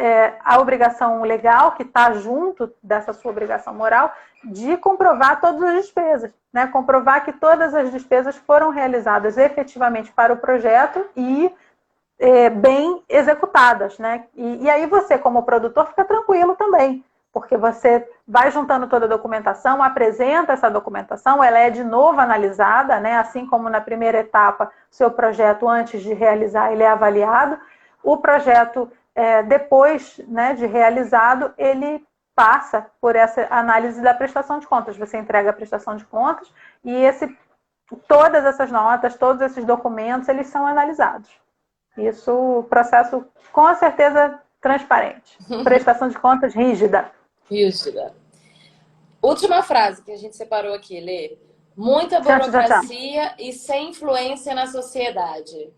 a obrigação legal que está junto dessa sua obrigação moral de comprovar todas as despesas, né? Comprovar que todas as despesas foram realizadas efetivamente para o projeto e bem executadas, né? E aí você, como produtor, fica tranquilo também, porque você vai juntando toda a documentação, apresenta essa documentação, ela é de novo analisada, né? Assim como na primeira etapa, seu projeto, antes de realizar, ele é avaliado. o projeto, depois, né, de realizado, ele passa por essa análise da prestação de contas. Você entrega a prestação de contas e todas essas notas, todos esses documentos, eles são analisados. Isso, processo com certeza transparente. Prestação de contas rígida. Rígida. Última frase que a gente separou aqui, Lê. Muita Tchau, tchau, tchau. burocracia e sem influência na sociedade.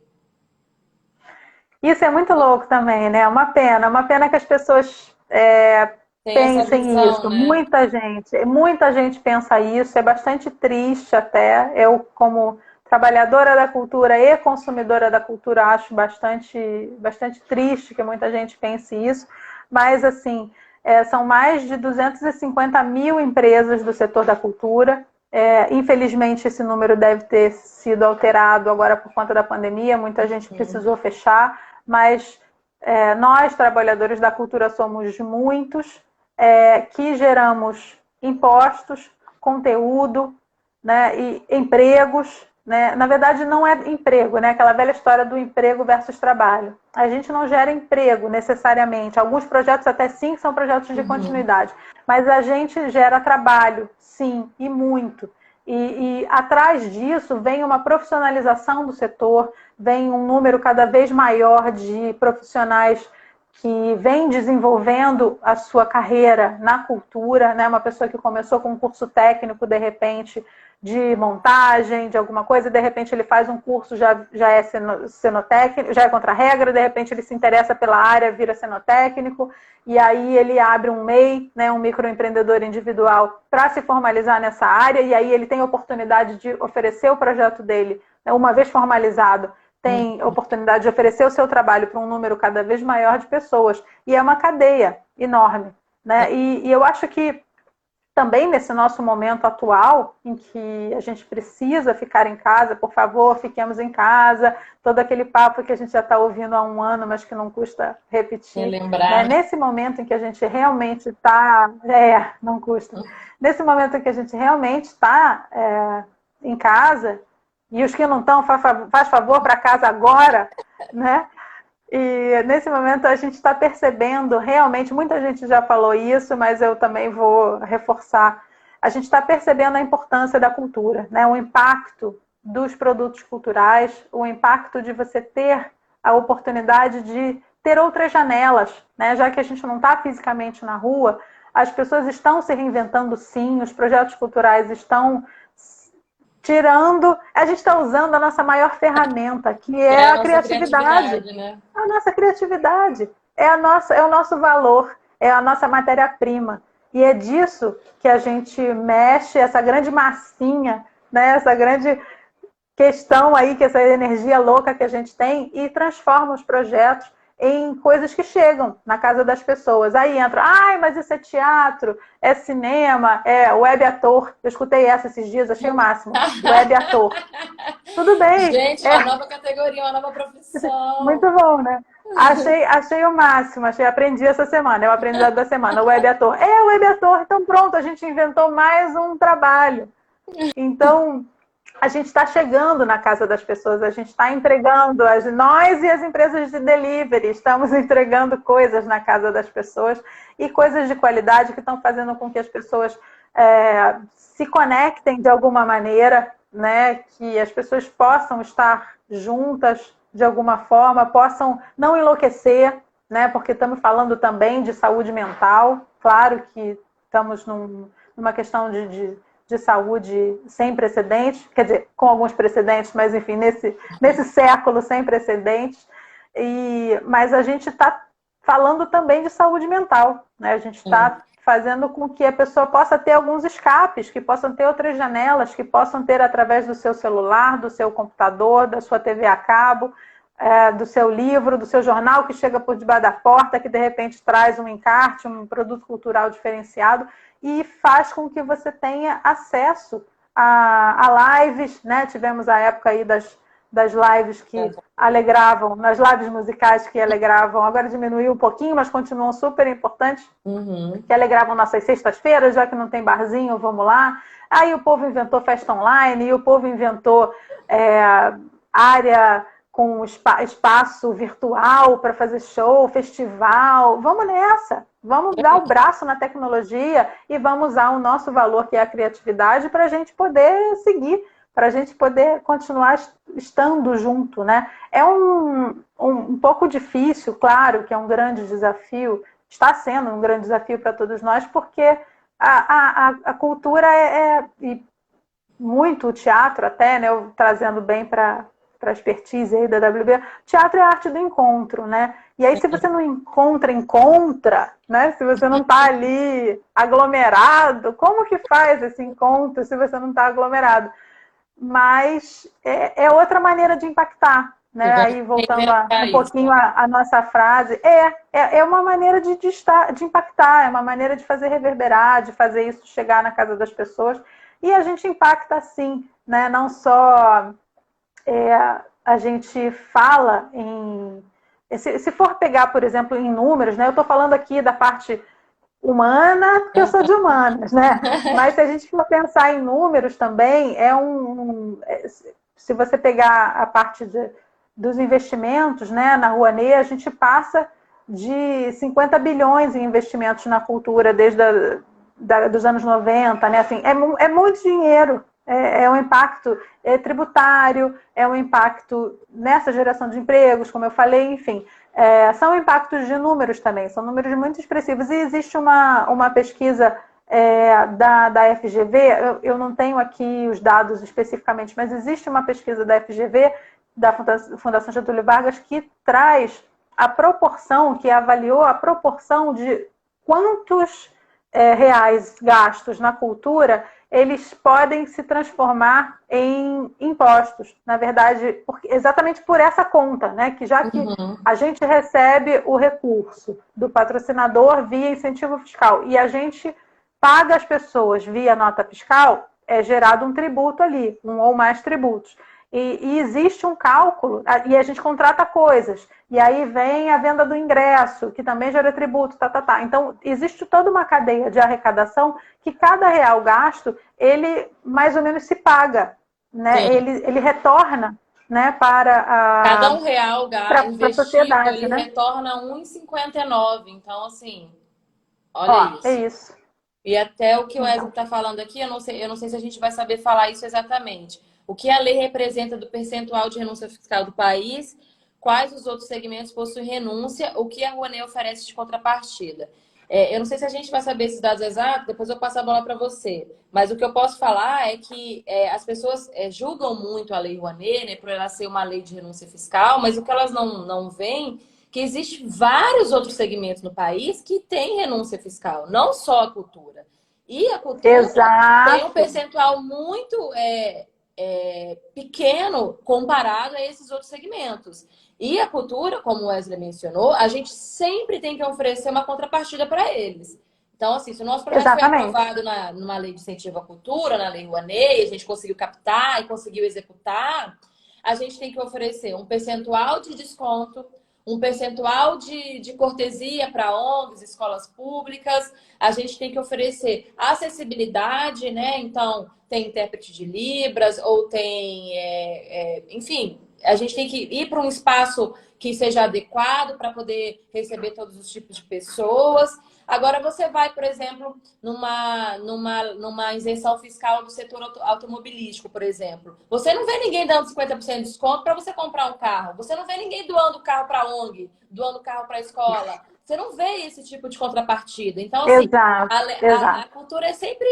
Isso é muito louco também, né? Uma pena que as pessoas Tem essa pensem visão, isso. né? Muita gente pensa isso, é bastante triste até. Eu, como trabalhadora da cultura e consumidora da cultura, acho bastante triste que muita gente pense isso. Mas, assim, são mais de 250 mil empresas do setor da cultura. Infelizmente, esse número deve ter sido alterado agora por conta da pandemia. Muita gente precisou fechar, mas nós, trabalhadores da cultura, somos muitos que geramos impostos, conteúdo, né, e empregos. Né? Na verdade, não é emprego, né? Aquela velha história do emprego versus trabalho. A gente não gera emprego necessariamente. Alguns projetos até sim são projetos de continuidade. Mas a gente gera trabalho, sim, e muito. E atrás disso vem uma profissionalização do setor, vem um número cada vez maior de profissionais que vem desenvolvendo a sua carreira na cultura, né? Uma pessoa que começou com um curso técnico, de repente, de montagem, de alguma coisa, de repente ele faz um curso, já é cenotécnico, já é contra-regra, de repente ele se interessa pela área, vira cenotécnico, e aí ele abre um MEI, né, um microempreendedor individual, para se formalizar nessa área, e aí ele tem a oportunidade de oferecer o projeto dele, né, uma vez formalizado, tem oportunidade de oferecer o seu trabalho para um número cada vez maior de pessoas, e é uma cadeia enorme, né? E eu acho que também nesse nosso momento atual, em que a gente precisa ficar em casa, por favor, fiquemos em casa, todo aquele papo que a gente já está ouvindo há um ano, mas que não custa repetir. Lembrar. Né? Nesse momento em que a gente realmente está... não custa. Nesse momento em que a gente realmente está em casa, e os que não estão, faz favor para casa agora, né? E nesse momento a gente está percebendo realmente, muita gente já falou isso, mas eu também vou reforçar. A gente está percebendo a importância da cultura, né? O impacto dos produtos culturais, o impacto de você ter a oportunidade de ter outras janelas, né? Já que a gente não está fisicamente na rua, as pessoas estão se reinventando sim, os projetos culturais estão a gente está usando a nossa maior ferramenta, que é a criatividade. Né? A nossa criatividade é o nosso valor, é a nossa matéria-prima. E é disso que a gente mexe, essa grande massinha, né? Essa grande questão aí, que essa energia louca que a gente tem, e transforma os projetos em coisas que chegam na casa das pessoas. Aí entra, mas isso é teatro, é cinema, é web ator. Eu escutei essa esses dias, achei o máximo. Web ator. Tudo bem. Gente, uma nova categoria, uma nova profissão. Muito bom, né? Achei o máximo, aprendi essa semana, é o aprendizado da semana, o web ator. Web ator, então pronto, a gente inventou mais um trabalho. Então, a gente está chegando na casa das pessoas, a gente está entregando, nós e as empresas de delivery, estamos entregando coisas na casa das pessoas e coisas de qualidade que estão fazendo com que as pessoas se conectem de alguma maneira, né? Que as pessoas possam estar juntas de alguma forma, possam não enlouquecer, né? Porque estamos falando também de saúde mental, claro que estamos numa questão de saúde sem precedentes, quer dizer, com alguns precedentes, mas enfim, nesse século sem precedentes. Mas a gente está falando também de saúde mental, né? A gente está fazendo com que a pessoa possa ter alguns escapes, que possam ter outras janelas, que possam ter através do seu celular, do seu computador, da sua TV a cabo, do seu livro, do seu jornal que chega por debaixo da porta, que de repente traz um encarte, um produto cultural diferenciado, e faz com que você tenha acesso a lives, né? Tivemos a época aí das lives que alegravam, nas lives musicais que alegravam, agora diminuiu um pouquinho, mas continuam super importantes, que alegravam nossas sextas-feiras, já que não tem barzinho, vamos lá. Aí o povo inventou festa online, e o povo inventou área com espaço virtual para fazer show, festival. Vamos nessa, vamos dar o braço na tecnologia e vamos usar o nosso valor, que é a criatividade, para a gente poder seguir, para a gente poder continuar estando junto, né? É um pouco difícil, claro, que é um grande desafio, está sendo um grande desafio para todos nós, porque a cultura e muito o teatro até, né? Eu trazendo bem para a expertise aí da WB, teatro é a arte do encontro, né? E aí, se você não encontra, né? Se você não está ali aglomerado, como que faz esse encontro se você não está aglomerado? Mas é outra maneira de impactar, né? Aí, voltando um pouquinho a nossa frase, é uma maneira de impactar, é uma maneira de fazer reverberar, de fazer isso chegar na casa das pessoas. E a gente impacta, sim, né? Não só a gente fala em... Se for pegar, por exemplo, em números, né? Eu estou falando aqui da parte humana, porque eu sou de humanas, né? Mas se a gente for pensar em números também, se você pegar a parte dos investimentos, né? Na Rouanet, a gente passa de 50 bilhões em investimentos na cultura desde dos anos 90, né? Assim, é muito dinheiro. É um impacto tributário, é um impacto nessa geração de empregos, como eu falei, enfim. São impactos de números também, são números muito expressivos. E existe uma pesquisa da FGV, eu não tenho aqui os dados especificamente, mas existe uma pesquisa da FGV, da Fundação Getúlio Vargas, que traz a proporção, que avaliou a proporção de quantos reais gastos na cultura eles podem se transformar em impostos, na verdade, exatamente por essa conta, né? Que já que a gente recebe o recurso do patrocinador via incentivo fiscal e a gente paga as pessoas via nota fiscal, é gerado um tributo ali, um ou mais tributos. E existe um cálculo, e a gente contrata coisas, e aí vem a venda do ingresso, que também gera tributo, Então, existe toda uma cadeia de arrecadação que cada real gasto, ele mais ou menos se paga, né? Ele retorna, né, para cada real investido, sociedade, ele né? retorna 1,59. Então, assim, olha isso. É isso. E até o que o Wesley está falando aqui, eu não sei se a gente vai saber falar isso exatamente. O que a lei representa do percentual de renúncia fiscal do país, quais os outros segmentos possuem renúncia, o que a Rouanet oferece de contrapartida. Eu não sei se a gente vai saber esses dados exatos, depois eu passo a bola para você. Mas o que eu posso falar é que as pessoas julgam muito a lei Rouanet, né, por ela ser uma lei de renúncia fiscal, mas o que elas não veem que existem vários outros segmentos no país que têm renúncia fiscal, não só a cultura. E a cultura tem um percentual muito pequeno comparado a esses outros segmentos. E a cultura, como o Wesley mencionou, a gente sempre tem que oferecer uma contrapartida para eles. Então, assim, se o nosso projeto foi aprovado numa lei de incentivo à cultura, na lei Rouanet, a gente conseguiu captar e conseguiu executar, a gente tem que oferecer um percentual de desconto, um percentual de cortesia para ONGs, escolas públicas, a gente tem que oferecer acessibilidade, né? Então, tem intérprete de Libras, ou tem, enfim, a gente tem que ir para um espaço que seja adequado para poder receber todos os tipos de pessoas. Agora, você vai, por exemplo, numa isenção fiscal do setor automobilístico, por exemplo. Você não vê ninguém dando 50% de desconto para você comprar um carro. Você não vê ninguém doando carro para a ONG, doando carro para a escola. Você não vê esse tipo de contrapartida. Então, assim, a cultura é sempre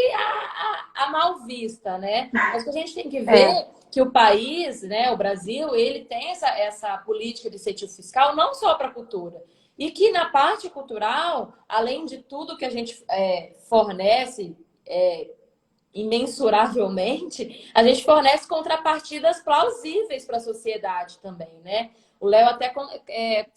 a mal vista, né? Mas o que a gente tem que ver que o país, né, o Brasil, ele tem essa política de incentivo fiscal não só para a cultura. E que na parte cultural, além de tudo que a gente fornece imensuravelmente, a gente fornece contrapartidas plausíveis para a sociedade também, né? O Léo até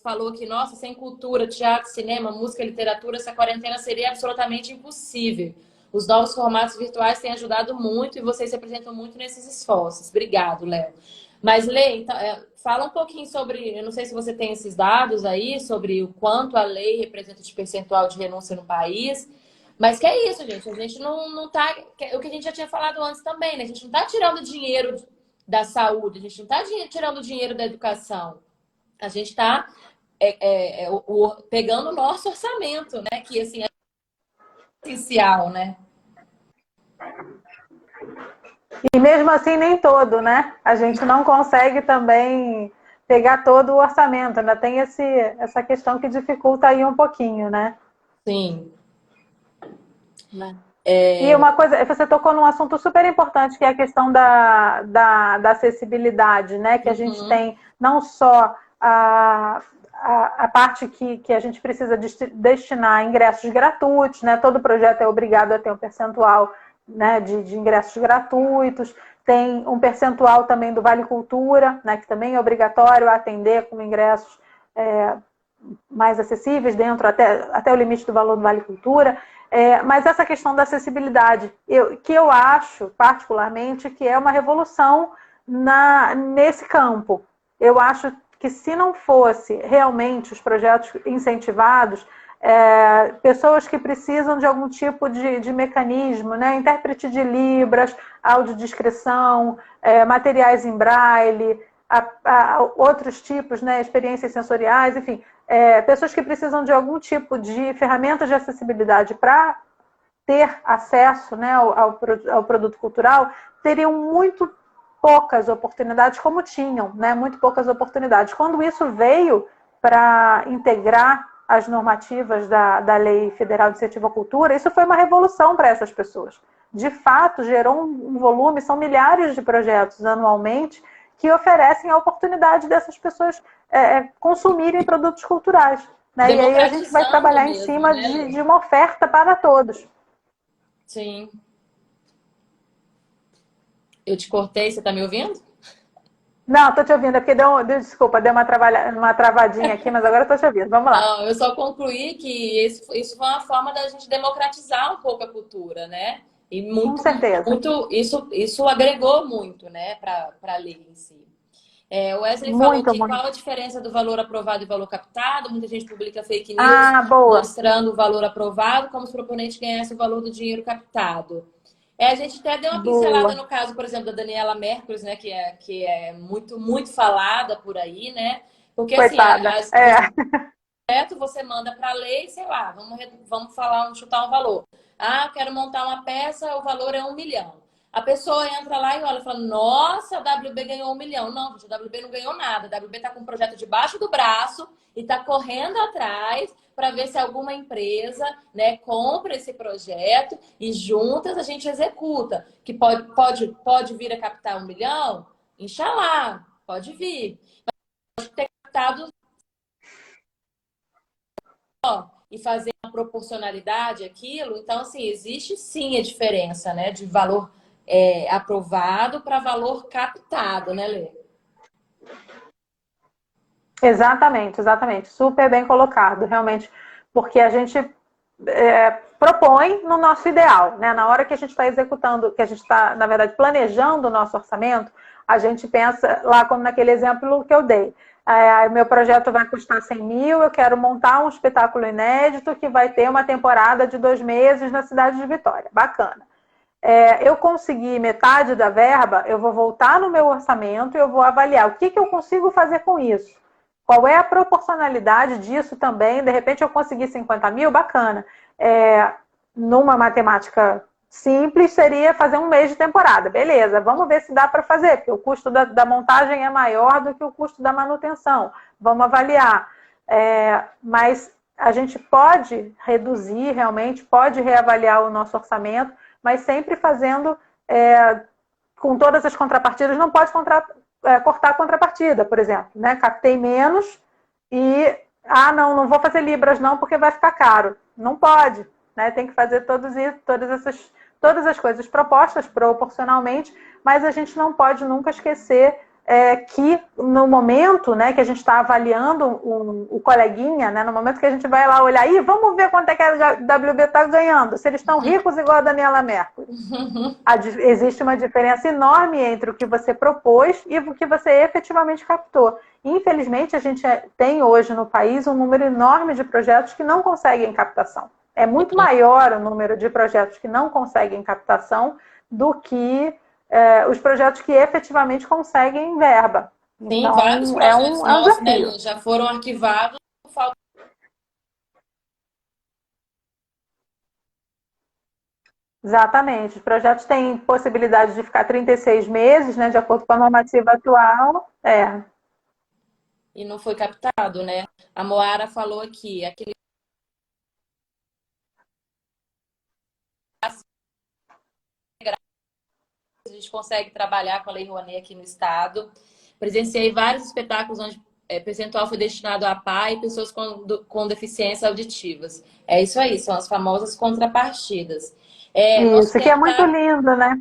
falou que, nossa, sem cultura, teatro, cinema, música, literatura, essa quarentena seria absolutamente impossível. Os novos formatos virtuais têm ajudado muito e vocês representam muito nesses esforços. Obrigado, Léo. Mas, Lê, então, fala um pouquinho sobre, eu não sei se você tem esses dados aí, sobre o quanto a lei representa de percentual de renúncia no país. Mas que é isso, gente. A gente não tá... O que a gente já tinha falado antes também, né? A gente não tá tirando dinheiro da saúde, a gente não está tirando dinheiro da educação. A gente está pegando o nosso orçamento, né? Que assim, é essencial, né? E mesmo assim, nem todo, né? A gente não consegue também pegar todo o orçamento. Ainda tem essa questão que dificulta aí um pouquinho, né? Sim. E uma coisa, você tocou num assunto super importante, que é a questão da acessibilidade, né? Que a gente tem não só a parte que a gente precisa destinar ingressos gratuitos, né? Todo projeto é obrigado a ter um percentual, né, de ingressos gratuitos. Tem um percentual também do Vale Cultura, né, que também é obrigatório atender com ingressos mais acessíveis, dentro até o limite do valor do Vale Cultura. Mas essa questão da acessibilidade, que eu acho, particularmente, que é uma revolução nesse campo. Eu acho que se não fosse realmente os projetos incentivados, pessoas que precisam de algum tipo de mecanismo, né? Intérprete de Libras, audiodescrição, materiais em braille, outros tipos, né? Experiências sensoriais, enfim, pessoas que precisam de algum tipo de ferramentas de acessibilidade para ter acesso, né, ao produto cultural, teriam muito poucas oportunidades, como tinham, né? Muito poucas oportunidades. Quando isso veio para integrar as normativas da Lei Federal de Incentivo à Cultura, isso foi uma revolução para essas pessoas. De fato, gerou um volume, são milhares de projetos anualmente que oferecem a oportunidade dessas pessoas consumirem produtos culturais. Né? E aí a gente vai trabalhar mesmo, em cima, né, de uma oferta para todos. Sim. Eu te cortei, você está me ouvindo? Não, estou te ouvindo, é porque desculpa, deu uma travadinha aqui, mas agora estou te ouvindo. Vamos lá. Não, eu só concluí que isso foi uma forma da gente democratizar um pouco a cultura, né? E muito, com certeza. Isso agregou muito, né, para a lei em si. O Wesley falou que qual a diferença do valor aprovado e valor captado. Muita gente publica fake news mostrando o valor aprovado como se o proponente ganhasse o valor do dinheiro captado. A gente até deu uma pincelada no caso, por exemplo, da Daniela Mercury, né, que é muito, muito falada por aí, né? Porque coitada, assim, você manda para a lei, sei lá, vamos chutar um valor. Eu quero montar uma peça, o valor é 1 milhão. A pessoa entra lá e olha e fala, nossa, a WB ganhou 1 milhão. Não, gente, a WB não ganhou nada. A WB está com um projeto debaixo do braço e está correndo atrás para ver se alguma empresa, né, compra esse projeto e juntas a gente executa. Que pode vir a captar 1 milhão? Inxalá, pode vir. Mas pode ter captado e fazer uma proporcionalidade aquilo. Então, assim, existe sim a diferença, né, de valor aprovado para valor captado, né, Lê? Exatamente. Super bem colocado, realmente. Porque a gente propõe no nosso ideal, né? Na hora que a gente está executando, que a gente está, na verdade, planejando o nosso orçamento, a gente pensa lá como naquele exemplo que eu dei. Meu projeto vai custar 100 mil, eu quero montar um espetáculo inédito que vai ter uma temporada de 2 meses na cidade de Vitória. Bacana. Eu consegui metade da verba, eu vou voltar no meu orçamento e eu vou avaliar o que eu consigo fazer com isso. Qual é a proporcionalidade disso também? De repente eu consegui 50 mil, bacana. Numa matemática simples, seria fazer 1 mês de temporada. Beleza, vamos ver se dá para fazer, porque o custo da montagem é maior do que o custo da manutenção. Vamos avaliar. Mas a gente pode reduzir realmente, pode reavaliar o nosso orçamento, mas sempre fazendo com todas as contrapartidas. Não pode cortar a contrapartida, por exemplo. Né? Captei menos e... não vou fazer libras não, porque vai ficar caro. Não pode. Né? Tem que fazer todas as coisas propostas proporcionalmente, mas a gente não pode nunca esquecer que no momento, né, que a gente está avaliando o coleguinha, né, no momento que a gente vai lá olhar, vamos ver quanto é que a WB está ganhando, se eles estão ricos igual a Daniela Mercury. Existe uma diferença enorme entre o que você propôs e o que você efetivamente captou. Infelizmente, a gente tem hoje no país um número enorme de projetos que não conseguem captação. É muito maior o número de projetos que não conseguem captação do que os projetos que efetivamente conseguem verba. Tem vários Então, projetos é um nossos, né, desafio. Lu? Já foram arquivados por falta. Exatamente. Os projetos têm possibilidade de ficar 36 meses, né, de acordo com a normativa atual. E não foi captado, né? A Moara falou aqui, aquele a gente consegue trabalhar com a Lei Rouanet aqui no estado. Presenciei vários espetáculos onde percentual foi destinado a PA e pessoas com deficiências auditivas. É isso aí, são as famosas contrapartidas. Nosso Isso, que é tempo muito tá lindo, né?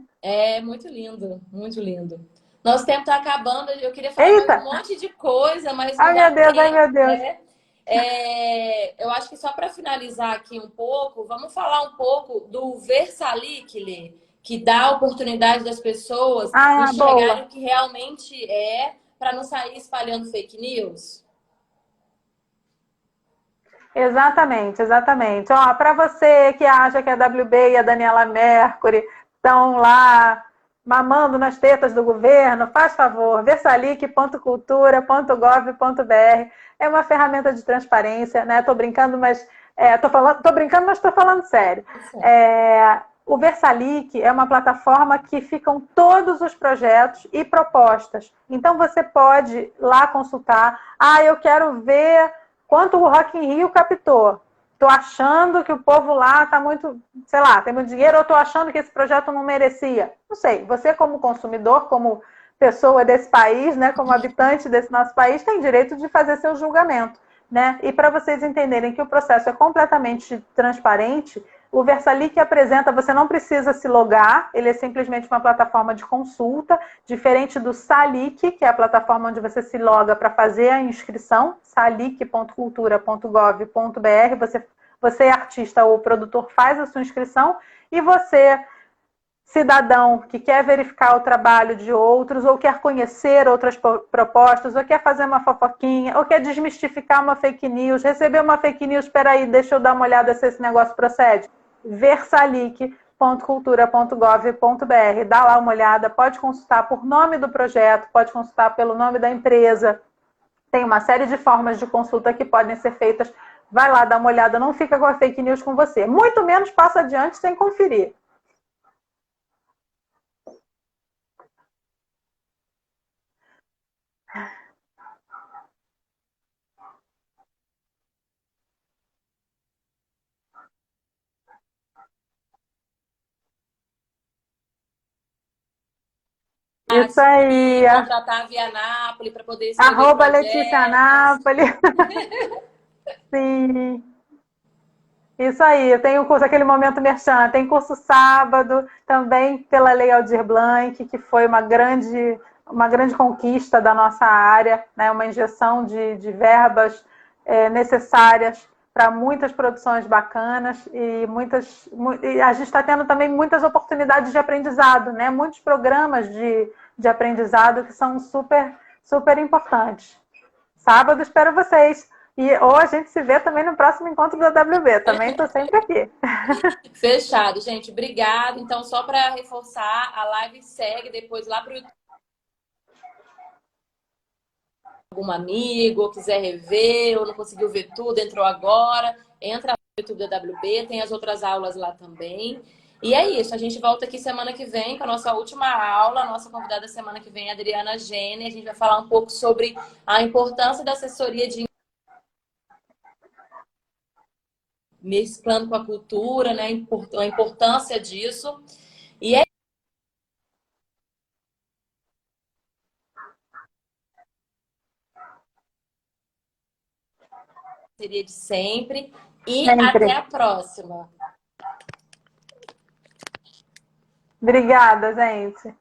muito lindo, muito lindo. Nosso tempo está acabando, eu queria falar mais Eita! um monte de coisa, mas não Ai, dá meu Deus, ai, meu tempo, Deus. né? Eu acho que só para finalizar aqui um pouco, vamos falar um pouco do Versalic, que dá a oportunidade das pessoas Ah, enxergarem boa. o que realmente é, para não sair espalhando fake news. Exatamente, exatamente. Ó, para você que acha que a WB e a Daniela Mercury estão lá mamando nas tetas do governo, faz favor, versalic.cultura.gov.br é uma ferramenta de transparência, né? Tô brincando, mas tô falando sério. O Versalic é uma plataforma que ficam todos os projetos e propostas. Então você pode lá consultar. Ah, eu quero ver quanto o Rock in Rio captou. Estou achando que o povo lá está muito, sei lá, tem muito dinheiro, ou estou achando que esse projeto não merecia. Não sei, você como consumidor, como pessoa desse país, né, como habitante desse nosso país, tem direito de fazer seu julgamento. Né? E para vocês entenderem que o processo é completamente transparente, o Versalic apresenta, você não precisa se logar, ele é simplesmente uma plataforma de consulta, diferente do Salic, que é a plataforma onde você se loga para fazer a inscrição, salic.cultura.gov.br, você artista ou produtor faz a sua inscrição, e você, cidadão que quer verificar o trabalho de outros, ou quer conhecer outras propostas, ou quer fazer uma fofoquinha, ou quer desmistificar uma fake news, receber uma fake news, espera aí, deixa eu dar uma olhada se esse negócio procede. Versalic.cultura.gov.br, dá lá uma olhada, pode consultar por nome do projeto, pode consultar pelo nome da empresa, tem uma série de formas de consulta que podem ser feitas, vai lá, dá uma olhada, não fica com a fake news com você, muito menos passa adiante sem conferir. Isso aí, E contratar a Via Nápoles para poder escrever arroba Letícia projetos. Nápoles. Sim. Isso aí, eu tenho curso, aquele momento merchan, tem curso sábado, também pela Lei Aldir Blanc, que foi uma grande conquista da nossa área, né? Uma injeção de verbas necessárias para muitas produções bacanas e a gente está tendo também muitas oportunidades de aprendizado, né? Muitos programas de aprendizado que são super, super importantes. Sábado espero vocês. Ou a gente se vê também no próximo encontro da WB. Também estou sempre aqui. Fechado, gente. Obrigada. Então, só para reforçar, a live segue depois lá para o YouTube. Algum amigo, ou quiser rever, ou não conseguiu ver tudo, entrou agora, entra no YouTube da WB, tem as outras aulas lá também. E é isso, a gente volta aqui semana que vem com a nossa última aula. A nossa convidada semana que vem é a Adriana Gene. A gente vai falar um pouco sobre a importância da assessoria de mesclando com a cultura, né? A importância disso. E é seria de sempre. E até Sempre. a próxima. Obrigada, gente.